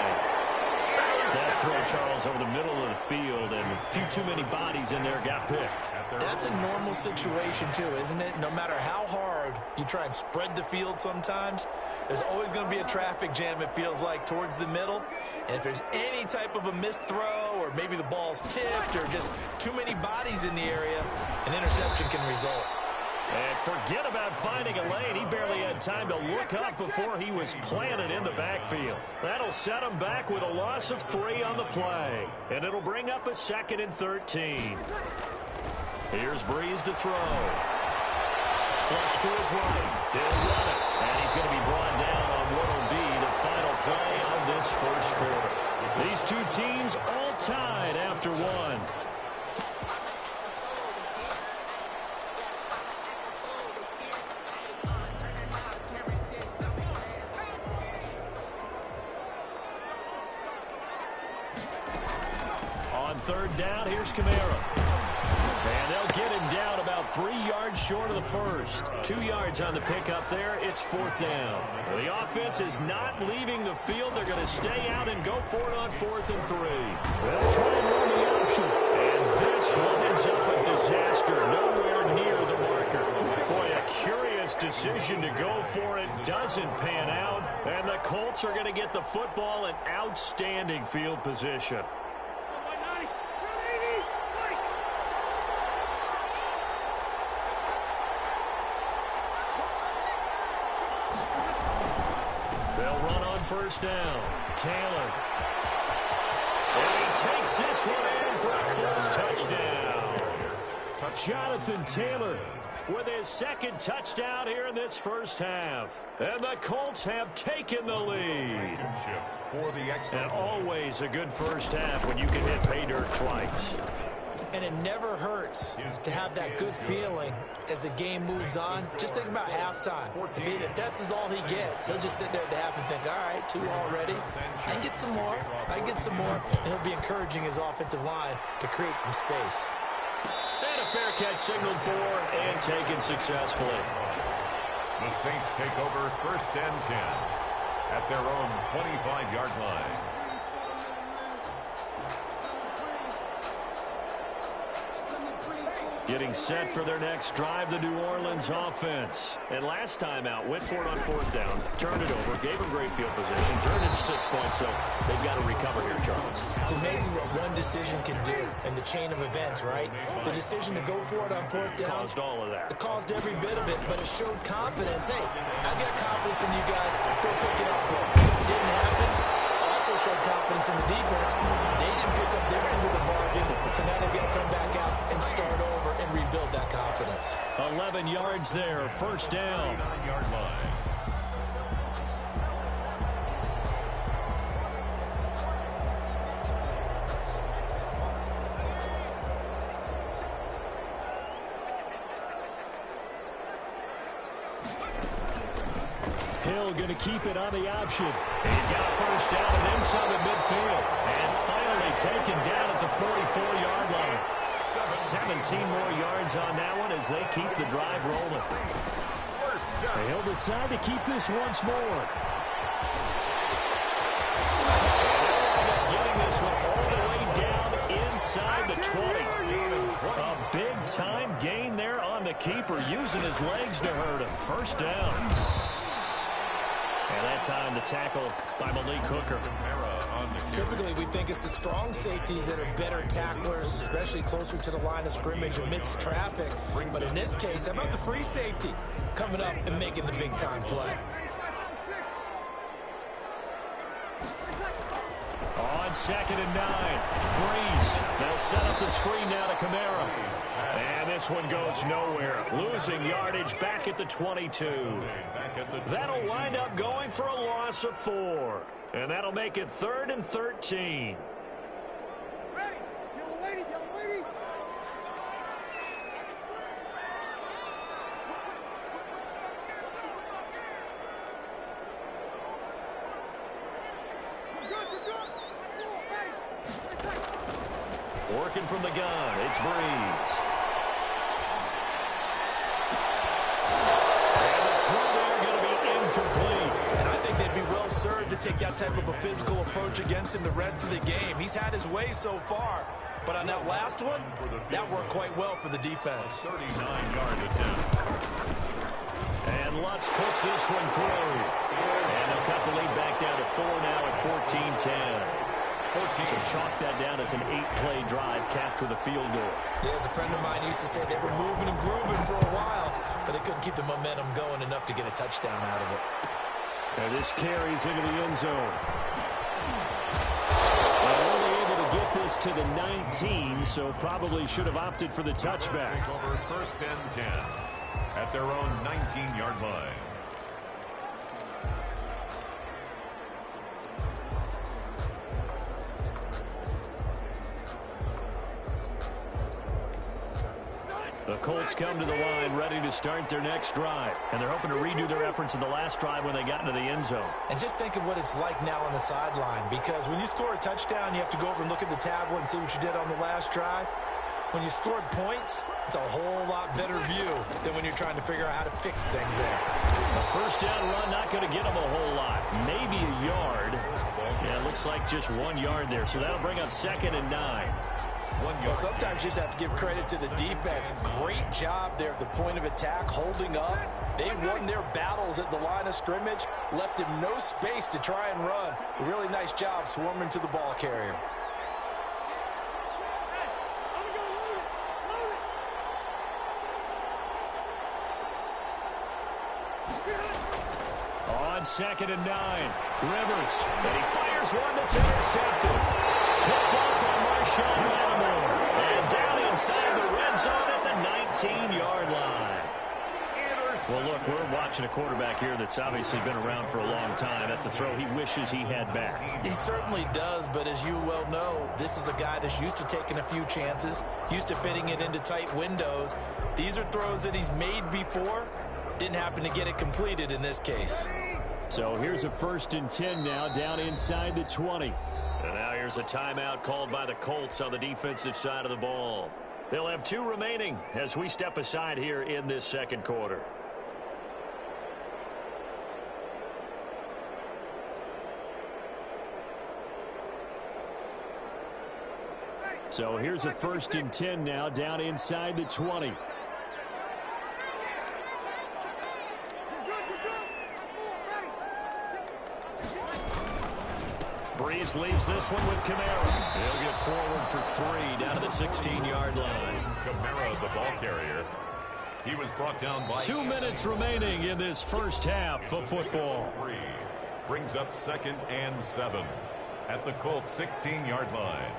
That throw, Charles, over the middle of the field, and a few too many bodies in there got picked. That's a normal situation, too, isn't it? No matter how hard you try and spread the field sometimes, there's always going to be a traffic jam, it feels like, towards the middle. And if there's any type of a missed throw, or maybe the ball's tipped, or just too many bodies in the area, an interception can result. And forget about finding a lane. He barely had time to look up before he was planted in the backfield. That'll set him back with a loss of 3 on the play. And it'll bring up a 2nd and 13. Here's Brees to throw. Flush to his right. He'll run it. And he's going to be brought down on what will be the final play of this first quarter. These two teams all tied after 1. On 3rd down, here's Kamara. And they'll get him down about about 3 yards short of the first. 2 yards on the pickup there. It's 4th down. The offense is not leaving the field. They're going to stay out and go for it on 4th and 3. They'll try and run the option. And this winds up a disaster. Nowhere near the marker. Boy, a curious decision to go for it. Doesn't pan out. And the Colts are going to get the football in outstanding field position. They'll run on 1st down. Taylor. And he takes this one in for a Colts touchdown. Jonathan Taylor with his 2nd touchdown here in this first half. And the Colts have taken the lead. And always a good first half when you can hit pay dirt twice. And it never hurts to have that good feeling as the game moves on. Just think about halftime. If that's all he gets, he'll just sit there at the half and think, all right, 2 already. I can get some more. I can get some more. And he'll be encouraging his offensive line to create some space. And a fair catch signaled for and taken successfully. The Saints take over 1st and 10 at their own 25-yard line. Getting set for their next drive, the New Orleans offense. And last time out, went for it on 4th down, turned it over, gave them great field position, turned it to 6 points, so they've got to recover here, Charles. It's amazing what one decision can do in the chain of events, right? The decision to go for it on 4th down. Caused all of that. It caused every bit of it, but it showed confidence. Hey, I've got confidence in you guys. Go pick it up for me. It didn't happen. Also showed confidence in the defense. They didn't pick up their end of the bargain, so now they're going to come back out and start over and rebuild that confidence. 11 yards there, 1st down. 9-yard line. Hill going to keep it on the option. He's got 1st down and then some at midfield. And finally taken down at the 44-yard line. 17 more yards on that one as they keep the drive rolling. He'll decide to keep this once more. Getting this one all the way down inside the 20. A big-time gain there on the keeper, using his legs to hurt him. 1st down. And that time the tackle by Malik Hooker. Typically, we think it's the strong safeties that are better tacklers, especially closer to the line of scrimmage amidst traffic. But in this case, how about the free safety coming up and making the big-time play? On 2nd and 9, Breeze. They'll set up the screen now to Kamara. And this one goes nowhere. Losing yardage back at the 22. That'll wind up going for a loss of 4. And that'll make it 3rd and 13. Ready. Yellow lady, yellow lady. Working from the gun, it's Breeze. And the throw there going to be incomplete. And I think they'd be well served to take that type of a physical approach against him the rest of the game. He's had his way so far. But on that last one, that worked quite well for the defense. 39-yard attempt. And Lutz puts this one through. And they'll cut the lead back down to 4 now at 14-10. So chalk that down as an 8-play drive, capped with a field goal. Yeah, as a friend of mine used to say, they were moving and grooving for a while, but they couldn't keep the momentum going enough to get a touchdown out of it. And this carries into the end zone. They're only able to get this to the 19, so probably should have opted for the touchback. Take over 1st and 10 at their own 19-yard line. The Colts come to the line ready to start their next drive. And they're hoping to redo their efforts in the last drive when they got into the end zone. And just think of what it's like now on the sideline, because when you score a touchdown, you have to go over and look at the tablet and see what you did on the last drive. When you scored points, it's a whole lot better view than when you're trying to figure out how to fix things there. A first down run, not going to get them a whole lot. Maybe a yard. Yeah, it looks like just 1 yard there. So that'll bring up 2nd and 9. Well, sometimes you just have to give credit to the defense. Great job there at the point of attack, holding up. They won their battles at the line of scrimmage, left him no space to try and run. A really nice job swarming to the ball carrier. On 2nd and 9, Rivers, and he fires one that's intercepted. Picked up by Marshawn Lattimore, and down inside the red zone at the 19-yard line. Well, look, we're watching a quarterback here that's obviously been around for a long time. That's a throw he wishes he had back. He certainly does, but as you well know, this is a guy that's used to taking a few chances, used to fitting it into tight windows. These are throws that he's made before. Didn't happen to get it completed in this case. So here's a 1st and 10 now, down inside the 20. And now here's a timeout called by the Colts on the defensive side of the ball. They'll have 2 remaining as we step aside here in this 2nd quarter. So here's a 1st and 10 now, down inside the 20. Breeze leaves this one with Kamara. He'll get forward for 3 down to the 16-yard line. Kamara, the ball carrier. He was brought down by 2 minutes remaining in this first half of football. 3 brings up 2nd and 7 at the Colts 16-yard line.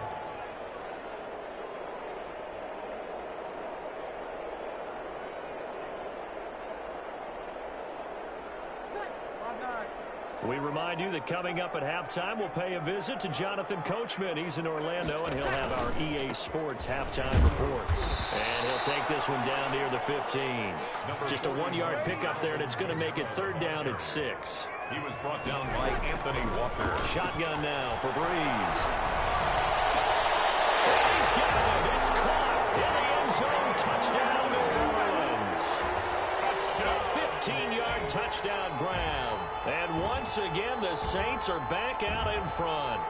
We remind you that coming up at halftime, we'll pay a visit to Jonathan Coachman. He's in Orlando, and he'll have our EA Sports halftime report. And he'll take this one down near the 15. Just a 1-yard pickup there, and it's going to make it 3rd down at 6. He was brought down by Anthony Walker. Shotgun now for Breeze. He's got it. It's caught in the end zone. Touchdown, New Orleans. Touchdown. 15-yard touchdown ground. And once again, the Saints are back out in front.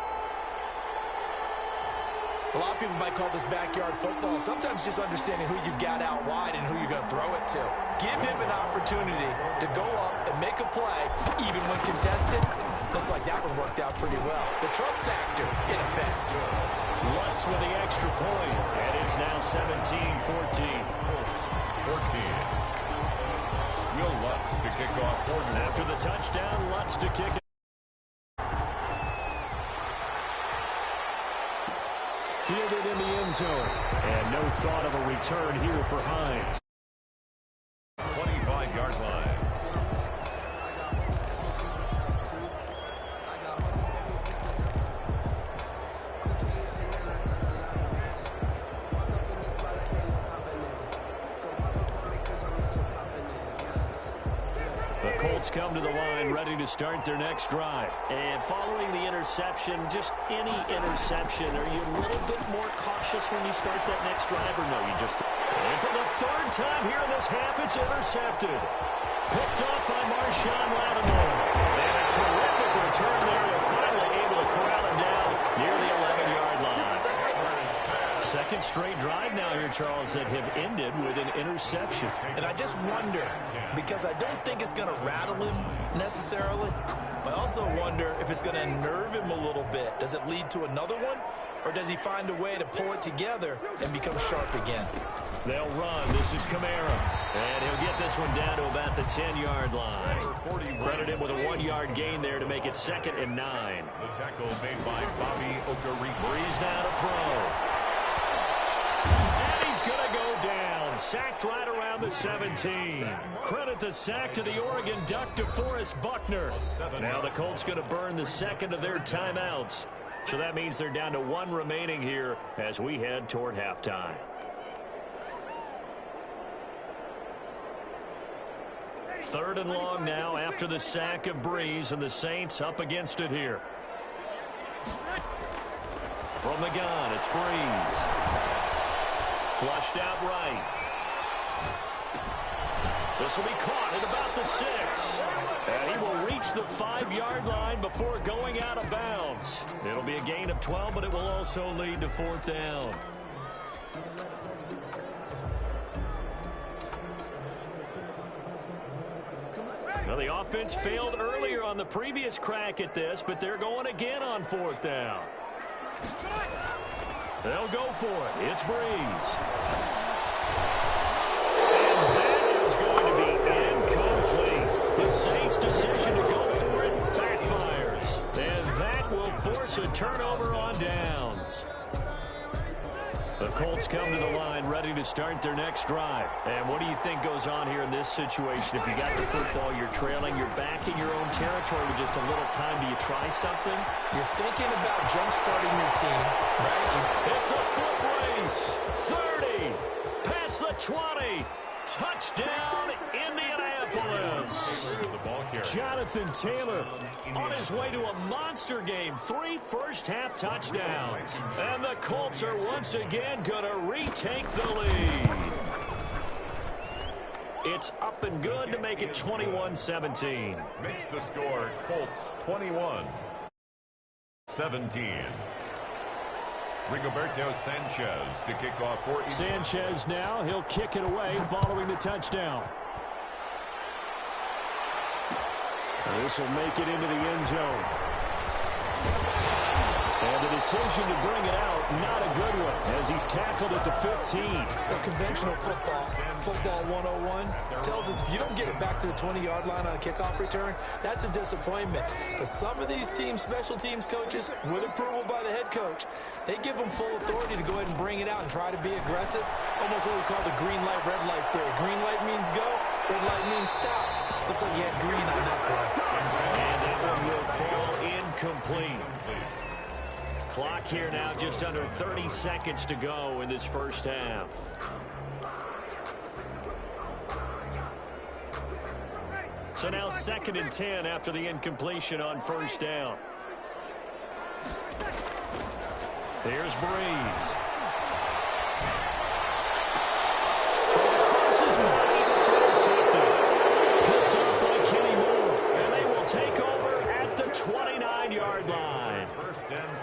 A lot of people might call this backyard football. Sometimes just understanding who you've got out wide and who you're going to throw it to. Give him an opportunity to go up and make a play, even when contested. Looks like that one worked out pretty well. The trust factor, in effect. Lutz with the extra point, and it's now 17-14. 14. Will Lutz to kick off. After the touchdown, Lutz to kick it. Fielded in the end zone. And no thought of a return here for Hines. 25-yard line. Colts come to the line ready to start their next drive. And following the interception, just any interception, are you a little bit more cautious when you start that next drive, or no? You just... And for the 3rd time here in this half, it's intercepted. Picked up by Marshawn Lattimore. And a terrific return there. They're finally able to corral him down near the 11-yard line. 2nd straight drive now here, Charles, that have ended with an interception. And I just wonder, because I don't think it's going to rattle him necessarily, but I also wonder if it's going to nerve him a little bit. Does it lead to another one, or does he find a way to pull it together and become sharp again? They'll run. This is Kamara. And he'll get this one down to about the 10-yard line. Credit him with a 1-yard gain there to make it 2nd and 9. The tackle made by Bobby Okereke. Breeze now to throw. He's going to go down. Sacked right around the 17. Credit the sack to the Oregon Duck, DeForest Buckner. Now the Colts going to burn the 2nd of their timeouts. So that means they're down to 1 remaining here as we head toward halftime. 3rd and long now after the sack of Breeze, and the Saints up against it here. From the gun, it's Breeze. Flushed out right. This will be caught at about the 6. And he will reach the 5-yard line before going out of bounds. It'll be a gain of 12, but it will also lead to 4th down. Well, the offense failed earlier on the previous crack at this, but they're going again on 4th down. They'll go for it. It's Breeze. And that is going to be incomplete. The Saints' decision to go for it backfires. And that will force a turnover on downs. The Colts come to the line ready to start their next drive. And what do you think goes on here in this situation? If you got the football, you're trailing, you're back in your own territory with just a little time. Do you try something? You're thinking about jump-starting your team, right? It's a foot race. 30. Past the 20. Touchdown, Indianapolis. Jonathan Taylor on his way to a monster game. 3 first-half touchdowns. And the Colts are once again going to retake the lead. It's up and good to make it 21-17. Makes the score Colts 21-17. Rigoberto Sanchez to kick off for Sanchez now. He'll kick it away following the touchdown. This will make it into the end zone. And the decision to bring it out, not a good one, as he's tackled at the 15. The conventional football 101, tells us if you don't get it back to the 20-yard line on a kickoff return, that's a disappointment. But some of these teams, special teams coaches, with approval by the head coach, they give them full authority to go ahead and bring it out and try to be aggressive. Almost what we call the green light, red light theory. Green light means go, red light means stop. Looks like you had green on that play. And that one will fall incomplete. Clock here now, just under 30 seconds to go in this first half. So now 2nd and 10 after the incompletion on first down. Here's Breeze. From across his body, it's intercepted. Picked up by Kenny Moore. And they will take over at the 29-yard line.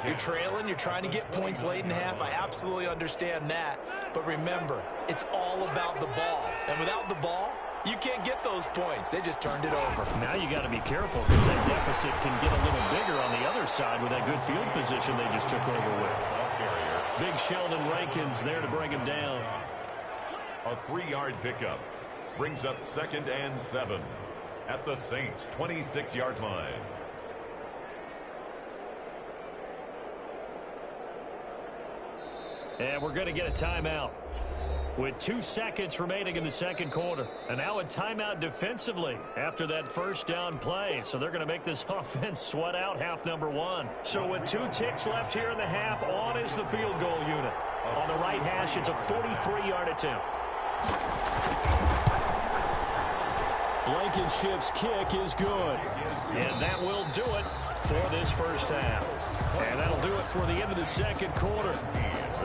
You're trailing, you're trying to get points late in half. I absolutely understand that. But remember, it's all about the ball. And without the ball, you can't get those points. They just turned it over. Now you got to be careful because that deficit can get a little bigger on the other side with that good field position they just took over with. Big Sheldon Rankins there to bring him down. A 3-yard pickup brings up 2nd and 7 at the Saints' 26-yard line. And we're going to get a timeout with 2 seconds remaining in the second quarter. And now a timeout defensively after that first down play. So they're going to make this offense sweat out half number 1. So with 2 ticks left here in the half, on is the field goal unit. On the right hash, it's a 43-yard attempt. Blankenship's kick is good. And that will do it for this first half. And that'll do it for the end of the second quarter.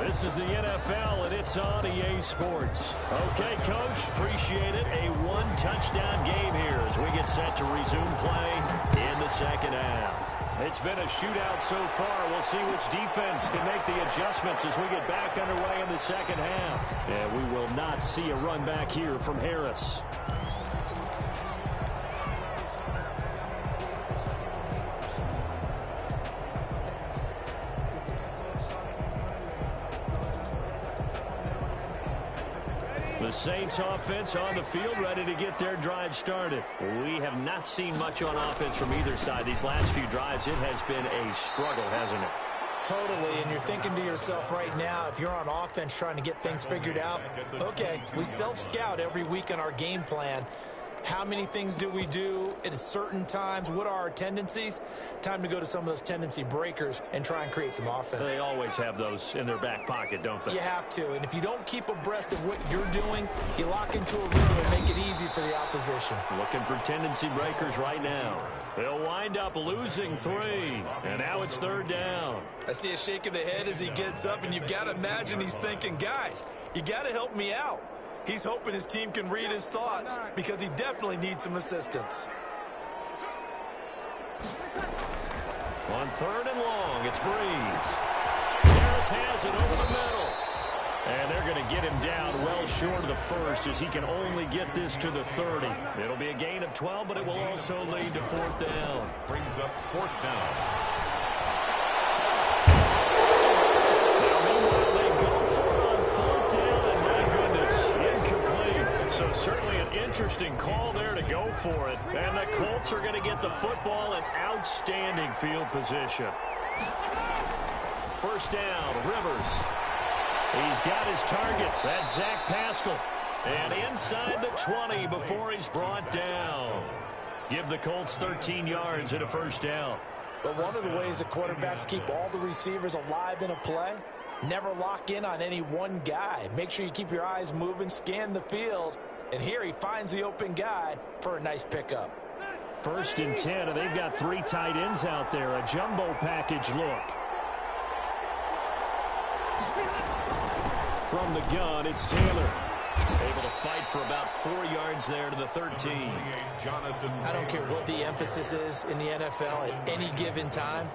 This is the NFL, and it's on EA Sports. Okay, Coach, appreciate it. A 1-touchdown game here as we get set to resume play in the second half. It's been a shootout so far. We'll see which defense can make the adjustments as we get back underway in the second half. And we will not see a run back here from Harris. The Saints offense on the field ready to get their drive started. We have not seen much on offense from either side. These last few drives, it has been a struggle, hasn't it? Totally, and you're thinking to yourself right now, if you're on offense trying to get things figured out, okay, we self-scout every week on our game plan. How many things do we do at certain times? What are our tendencies? Time to go to some of those tendency breakers and try and create some offense. They always have those in their back pocket, don't they? You have to. And if you don't keep abreast of what you're doing, you lock into a rhythm and make it easy for the opposition. Looking for tendency breakers right now. They'll wind up losing 3. And now it's 3rd down. I see a shake of the head as he gets up, and you've got to imagine he's thinking, guys, you got to help me out. He's hoping his team can read his thoughts because he definitely needs some assistance. On 3rd and long, it's Breeze. Harris has it over the middle. And they're going to get him down well short of the first as he can only get this to the 30. It'll be a gain of 12, but it will also lead to 4th down. Brings up 4th down. So certainly an interesting call there to go for it. And the Colts are going to get the football in outstanding field position. 1st down, Rivers. He's got his target. That's Zach Pascal. And inside the 20 before he's brought down. Give the Colts 13 yards and a 1st down. But one of the ways that quarterbacks keep all the receivers alive in a play, never lock in on any one guy. Make sure you keep your eyes moving, scan the field. And here he finds the open guy for a nice pickup. 1st and 10, and they've got 3 tight ends out there. A jumbo package look. From the gun, it's Taylor. Able to fight for about 4 yards there to the 13. I don't care what the emphasis is in the NFL at any given time.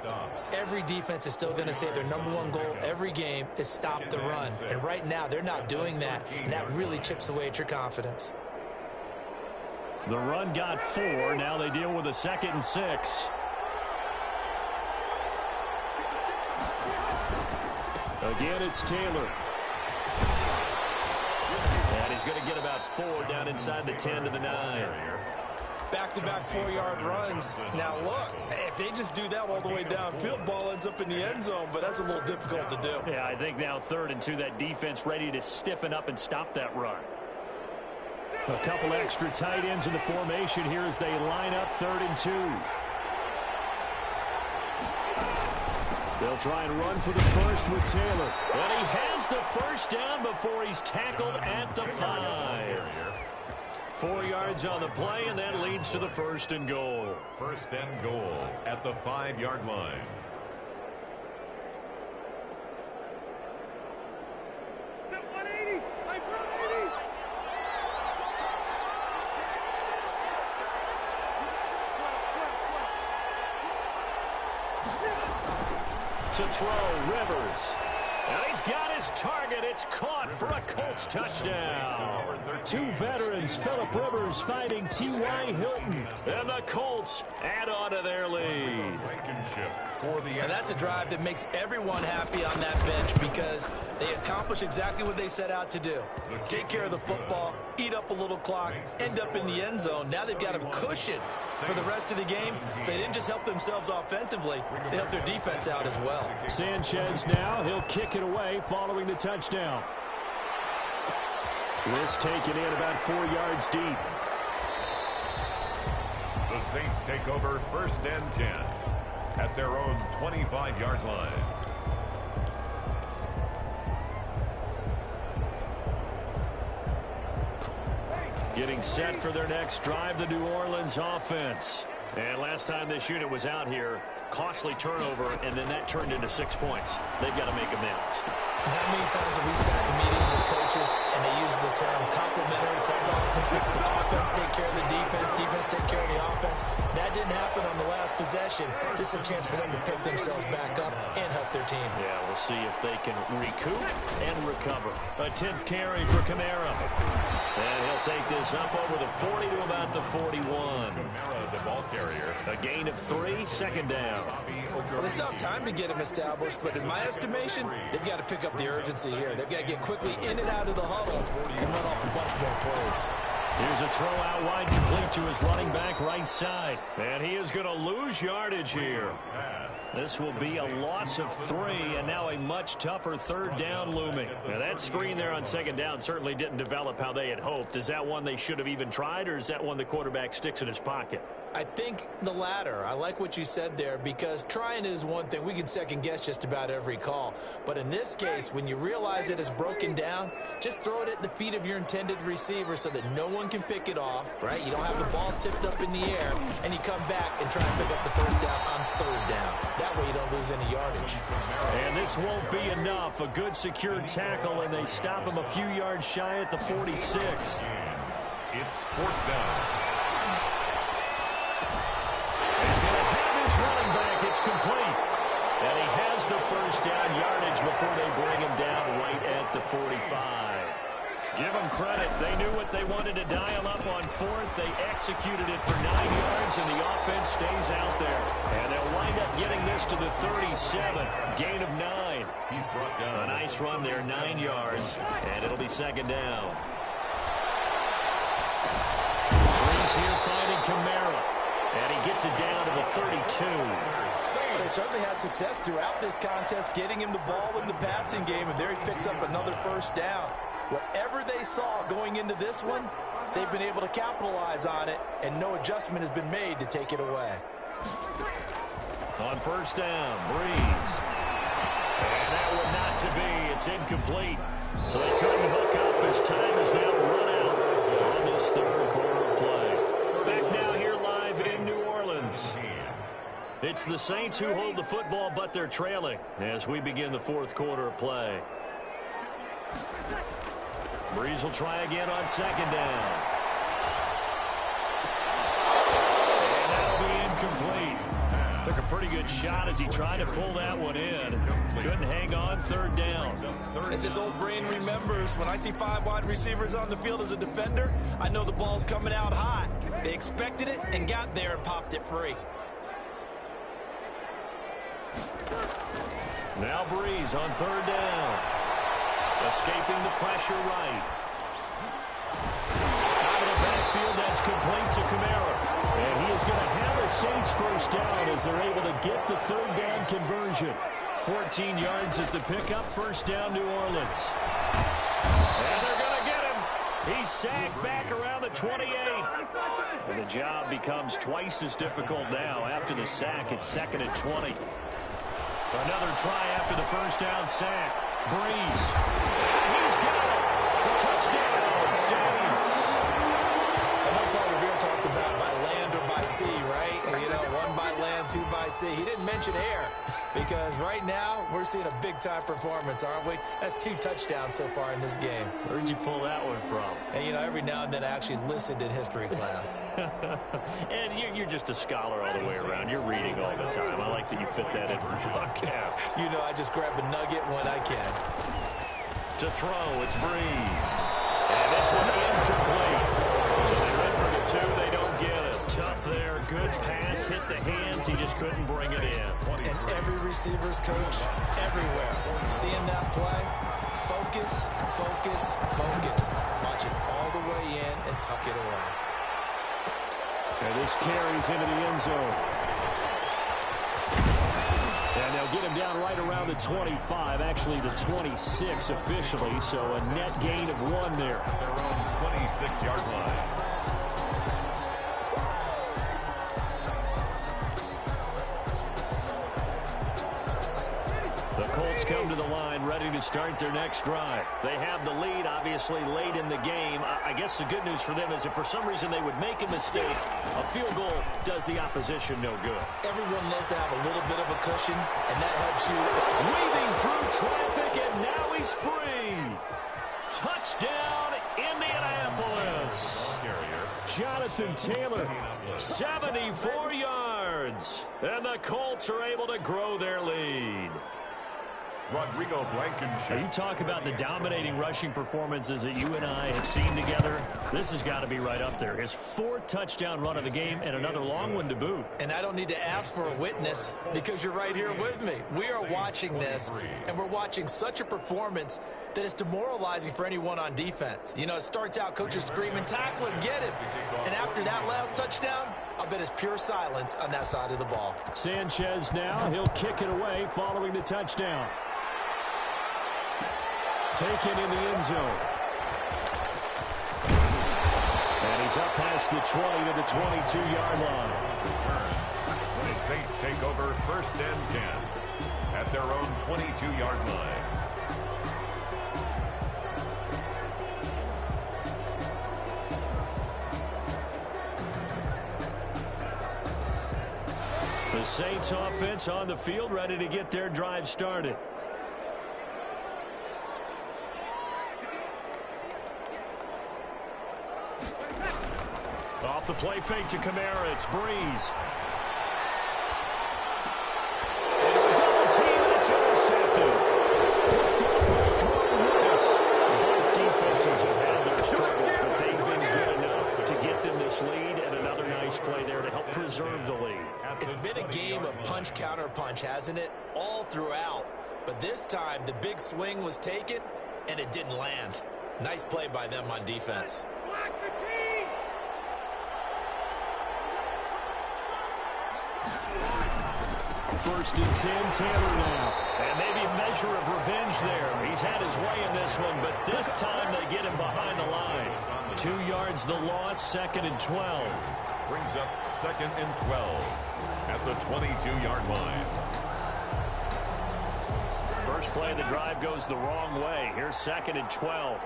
Every defense is still going to say their #1 goal every game is stop the run. And right now, they're not doing that. And that really chips away at your confidence. The run got 4. Now they deal with a 2nd and 6. Again, it's Taylor. And he's going to get about 4 down inside the 10 to the 9. Back-to-back 4-yard runs. Now, look, if they just do that all the way downfield, ball ends up in the end zone, but that's a little difficult to do. Yeah, I think now 3rd and 2, that defense ready to stiffen up and stop that run. A couple extra tight ends in the formation here as they line up 3rd and 2. They'll try and run for the first with Taylor. And he has the 1st down before he's tackled at the 5. 4 yards on the play, and that leads to the 1st and goal. 1st and goal at the 5-yard line. To throw, Rivers. And he's got his target. It's caught for a Colts touchdown. 2 veterans, Phillip Rivers fighting T.Y. Hilton. And the Colts add on to their lead. And that's a drive that makes everyone happy on that bench because they accomplish exactly what they set out to do. Take care of the football, eat up a little clock, end up in the end zone. Now they've got a cushion for the rest of the game. So they didn't just help themselves offensively, they helped their defense out as well. Sanchez now, he'll kick it away following the touchdown. This taken in about 4 yards deep. The Saints take over 1st and 10 at their own 25-yard line. Getting set for their next drive, the New Orleans offense. And last time this unit was out here, costly turnover, and then that turned into 6 points. They've got to make amends. And how many times have we sat in meetings with coaches and they use the term complementary football? The offense take care of the defense, defense take care of the offense. That didn't happen on the last possession. This is a chance for them to pick themselves back up and help their team. Yeah, we'll see if they can recoup and recover. A 10th carry for Kamara. And he'll take this up over the 40 to about the 41. Kamara, the ball carrier. A gain of 3, 2nd down. Well, they still have time to get him established, but in my estimation, they've got to pick up the urgency here. They've got to get quickly in and out of the huddle and run off a bunch more plays. Here's a throw out wide, complete to his running back right side. And he is going to lose yardage here. This will be a loss of 3, and now a much tougher third down looming. Now, that screen there on second down certainly didn't develop how they had hoped. Is that one they should have even tried, or is that one the quarterback sticks in his pocket? I think the latter. I like what you said there, because trying is one thing. We can second guess just about every call. But in this case, when you realize it is broken down, just throw it at the feet of your intended receiver so that no one can pick it off, right? You don't have the ball tipped up in the air, and you come back and try and pick up the first down on third down. That way you don't lose any yardage. And this won't be enough. A good secured tackle, and they stop him a few yards shy at the 46. It's fourth down. Running back, it's complete. And he has the first down yardage before they bring him down right at the 45. Give them credit. They knew what they wanted to dial up on fourth. They executed it for 9 yards, and the offense stays out there. And they'll wind up getting this to the 37. Gain of 9. He's brought down. A nice run there, 9 yards, and it'll be second down. Breeze here finding Kamara. And he gets it down to the 32. They certainly had success throughout this contest getting him the ball in the passing game, and there he picks up another first down. Whatever they saw going into this one, they've been able to capitalize on it, and no adjustment has been made to take it away. On first down, Breeze. And that one not to be. It's incomplete. So they couldn't hook up as time is now run out on this third quarter of play. Back now here live in New Orleans. It's the Saints who hold the football, but they're trailing as we begin the fourth quarter of play. Breeze will try again on second down. And that'll be incomplete. Took a pretty good shot as he tried to pull that one in. Couldn't hang on third down. As his old brain remembers, when I see 5 wide receivers on the field as a defender, I know the ball's coming out hot. They expected it and got there and popped it free. Now Breeze on third down. Escaping the pressure right. Out of the backfield, that's complete to Kamara. And he is going to have a Saints first down as they're able to get the third down conversion. 14 yards is the pickup. First down, New Orleans. And they're going to get him. He's sacked back around the 28. And the job becomes twice as difficult now. After the sack, it's second and 20. Another try after the first down sack. Breeze. He's got it. Touchdown, Saints. I know Paul Revere talked about by land or by sea, right? You know, 1 by land, 2 by sea. He didn't mention air because right now we're seeing a big-time performance, aren't we? That's 2 touchdowns so far in this game. Where'd you pull that one from? And, you know, every now and then I actually listened in history class. And you're just a scholar all the way around. You're reading all the time. I like that you fit that in for the podcast. You know, I just grab a nugget when I can. To throw, it's Breeze. And this one incomplete. So they went for the 2. They don't get it. Tough there. Good pass. Hit the hands. He just couldn't bring it in. And every receiver's coach everywhere. Seeing that play, focus, focus, focus. Watch it all the way in and tuck it away. And this carries into the end zone. And they'll get him down right around the 25, actually the 26 officially, so a net gain of 1 there. Their own 26-yard line. The Colts come to the line ready to start their next drive. They have the lead, obviously, late in the game. I guess the good news for them is if for some reason they would make a mistake, a field goal does the opposition no good. Everyone loves to have a little bit of a cushion, and that helps you. Weaving through traffic, and now he's free. Touchdown, Indianapolis. Jonathan Taylor, 74 yards. And the Colts are able to grow their lead. Rodrigo Blankenship. You talk about the dominating rushing performances that you and I have seen together. This has got to be right up there. His 4th touchdown run of the game and another long one to boot. And I don't need to ask for a witness because you're right here with me. We are watching this, and we're watching such a performance that is demoralizing for anyone on defense. You know, it starts out coaches screaming, tackle him, get him. And after that last touchdown, I'll bet it's pure silence on that side of the ball. Sanchez now. He'll kick it away following the touchdown. Taken in the end zone. And he's up past the 20 to the 22-yard line. Return. The Saints take over 1st and 10 at their own 22-yard line. The Saints offense on the field, ready to get their drive started. Off the play fake to Kamara, it's Breeze. Double team, and it's intercepted. Picked up by Carl Lewis. Both defenses have had their struggles, but they've been good enough to get them this lead, and another nice play there to help preserve the lead. It's been a game of punch-counter-punch, hasn't it? All throughout. But this time, the big swing was taken, and it didn't land. Nice play by them on defense. 1st and 10, Taylor now. And maybe a measure of revenge there. He's had his way in this one, but this time they get him behind the line. 2 yards the loss, 2nd and 12. Brings up 2nd and 12 at the 22-yard line. First play of the drive goes the wrong way. Here's 2nd and 12.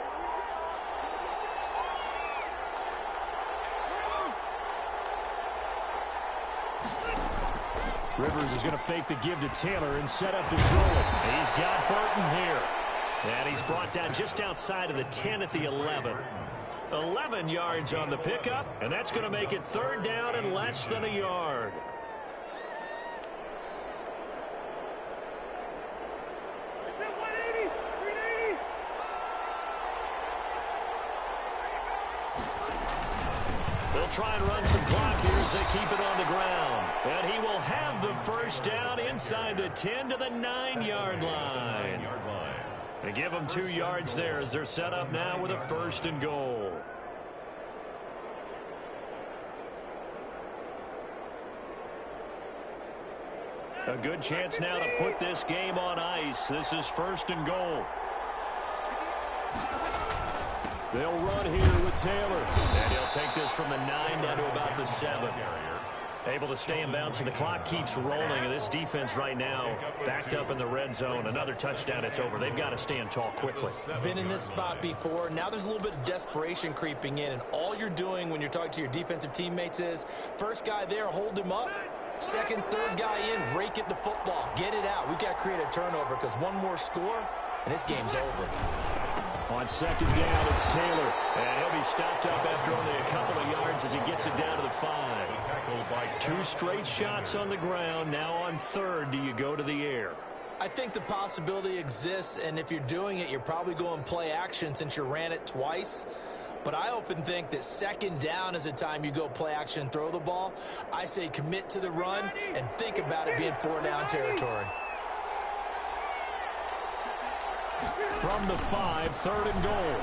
Rivers is going to fake the give to Taylor and set up to throw it. He's got Burton here. And he's brought down just outside of the 10 at the 11. 11 yards on the pickup, and that's going to make it 3rd down and less than a yard. They'll try and run some clock here as they keep it on the ground. And he will have the 1st down inside the 10 to the 9-yard line. They give them 2 yards there as they're set up now with a 1st and goal. A good chance now to put this game on ice. This is 1st and goal. They'll run here with Taylor. And he'll take this from the 9 down to about the 7. Able to stay in bounds, and the clock keeps rolling. And this defense right now backed up in the red zone. Another touchdown, it's over. They've got to stand tall quickly. Been in this spot before. Now there's a little bit of desperation creeping in. And all you're doing when you're talking to your defensive teammates is, first guy there, hold him up. Second, third guy in, rake at the football. Get it out. We've got to create a turnover because one more score, and this game's over. On 2nd down, it's Taylor. And he'll be stopped up after only a couple of yards as he gets it down to the 5. 2 straight shots on the ground. Now on 3rd, do you go to the air? I think the possibility exists, and if you're doing it, you're probably going play action since you ran it twice. But I often think that 2nd down is the time you go play action and throw the ball. I say commit to the run and think about it being 4-down territory. From the 5, 3rd and goal.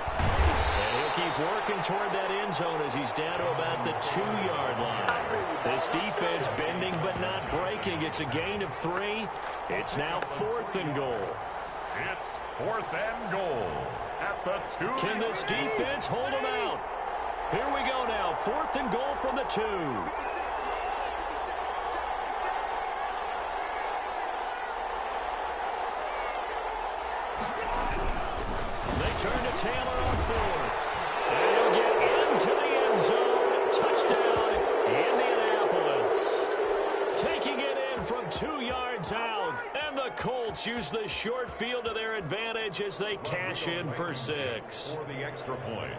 And he'll keep working toward that end zone as he's down to about the 2-yard line. This defense bending but not breaking. It's a gain of 3. It's now 4th and goal. It's 4th and goal at the 2. Can this defense hold them out? Here we go now. 4th and goal from the 2. Turn to Taylor on 4th. And he'll get into the end zone. Touchdown, Indianapolis. Taking it in from 2 yards out. And the Colts use the short field to their advantage as they cash in for 6. For the extra point.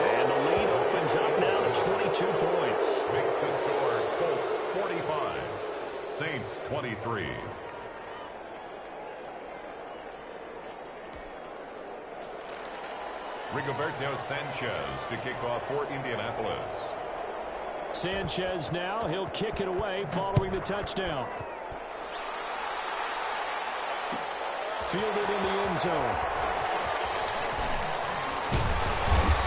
And the lead opens up now to 22 points. Makes the score Colts 45. Saints 23. Rigoberto Sanchez to kick off for Indianapolis. Sanchez now. He'll kick it away following the touchdown. Fielded in the end zone.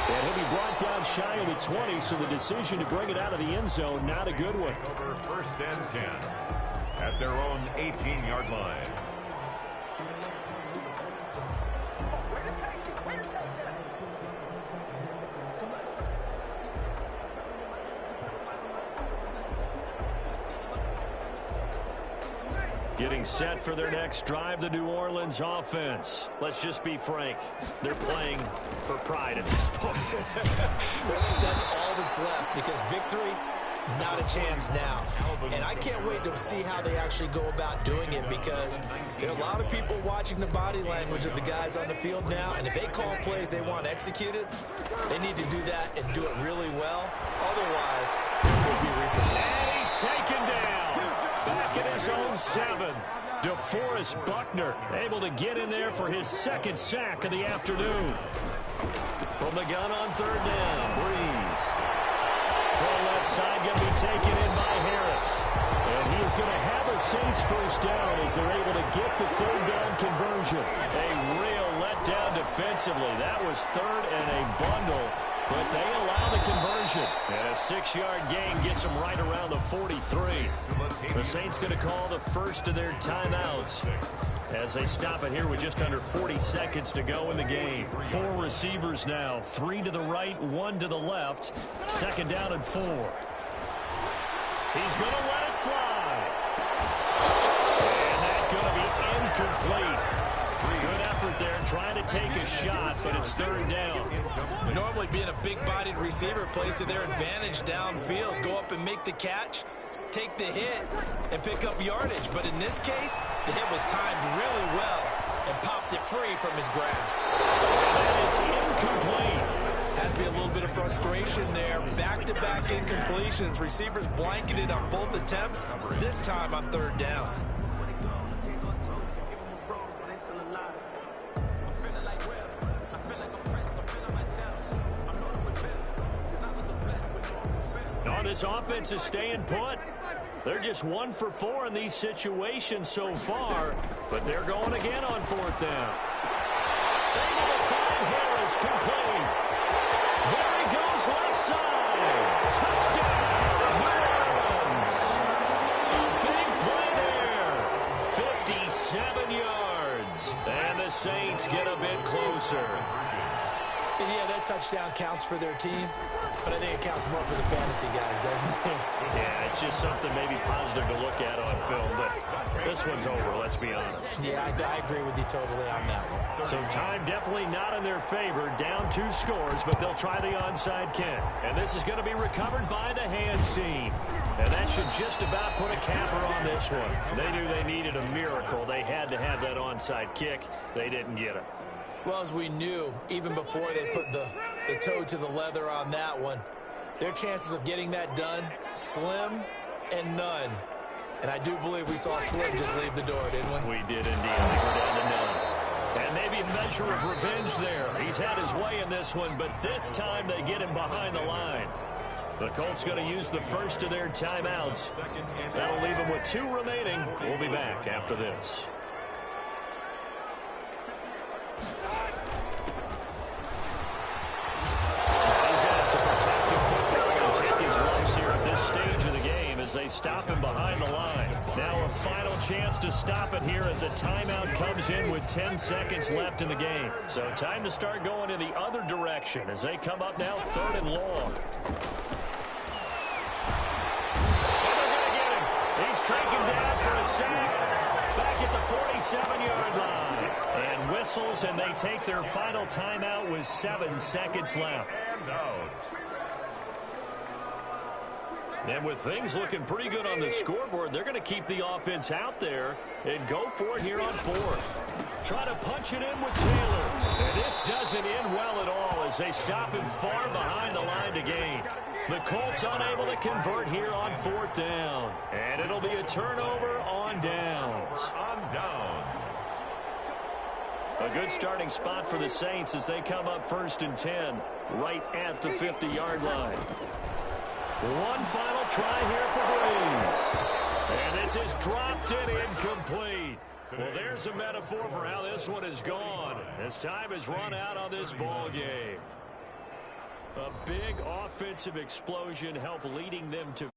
And he'll be brought down shy of the 20, so the decision to bring it out of the end zone, not a good one. Over 1st and 10 at their own 18-yard line. Getting set for their next drive, the New Orleans offense. Let's just be frank. They're playing for pride at this point. That's all that's left, because victory, not a chance now. And I can't wait to see how they actually go about doing it, because there are a lot of people watching the body language of the guys on the field now, and if they call plays they want executed, they need to do that and do it really well. Otherwise, it could be repeated. And he's taken down. Back at his own 7. DeForest Buckner able to get in there for his 2nd sack of the afternoon. From the gun on 3rd down, Breeze. From left side, going to be taken in by Harris. And he is going to have a Saints 1st down as they're able to get the 3rd down conversion. A real letdown defensively. That was 3rd and a bundle. But they allow the conversion. And a 6-yard gain gets them right around the 43. The Saints going to call the first of their timeouts as they stop it here with just under 40 seconds to go in the game. 4 receivers now. 3 to the right, 1 to the left. 2nd down and 4. He's going to let it fly. And that's going to be incomplete. Good effort there, trying to take a shot, but it's 3rd down. Normally being a big-bodied receiver plays to their advantage downfield. Go up and make the catch, take the hit, and pick up yardage. But in this case, the hit was timed really well and popped it free from his grasp. And that is incomplete. Has to be a little bit of frustration there. Back-to-back incompletions. Receivers blanketed on both attempts, this time on 3rd down. This offense is staying put. They're just 1 for 4 in these situations so far, but they're going again on 4th down. Able to find Harris, complete. There he goes, left side. Touchdown, New Orleans. Big play there. 57 yards. And the Saints get a bit closer. And yeah, that touchdown counts for their team, but I think it counts more for the fantasy guys, doesn't it? Yeah, it's just something maybe positive to look at on film, but this one's over, let's be honest. Yeah, I agree with you totally on that one. So time definitely not in their favor. Down 2 scores, but they'll try the onside kick. And this is going to be recovered by the hands team. And that should just about put a capper on this one. They knew they needed a miracle. They had to have that onside kick. They didn't get it. Well, as we knew, even before they put the toe to the leather on that one, their chances of getting that done, slim and none. And I do believe we saw Slim just leave the door, didn't we? We did indeed. I think we're down to none. And maybe a measure of revenge there. He's had his way in this one, but this time they get him behind the line. The Colts going to use the first of their timeouts. That'll leave them with 2 remaining. We'll be back after this. As they stop him behind the line. Now a final chance to stop it here as a timeout comes in with 10 seconds left in the game. So time to start going in the other direction as they come up now 3rd and long. And they're going to get him. He's taken down for a sack. Back at the 47-yard line. And whistles, and they take their final timeout with 7 seconds left. And out. And with things looking pretty good on the scoreboard, they're going to keep the offense out there and go for it here on 4th. Try to punch it in with Taylor. And this doesn't end well at all as they stop him far behind the line to gain. The Colts unable to convert here on 4th down. And it'll be a turnover on downs. A good starting spot for the Saints as they come up 1st and 10 right at the 50-yard line. One final try here for Breeze. And this is dropped and incomplete. Well, there's a metaphor for how this one is gone as time has run out on this ball game. A big offensive explosion helped leading them to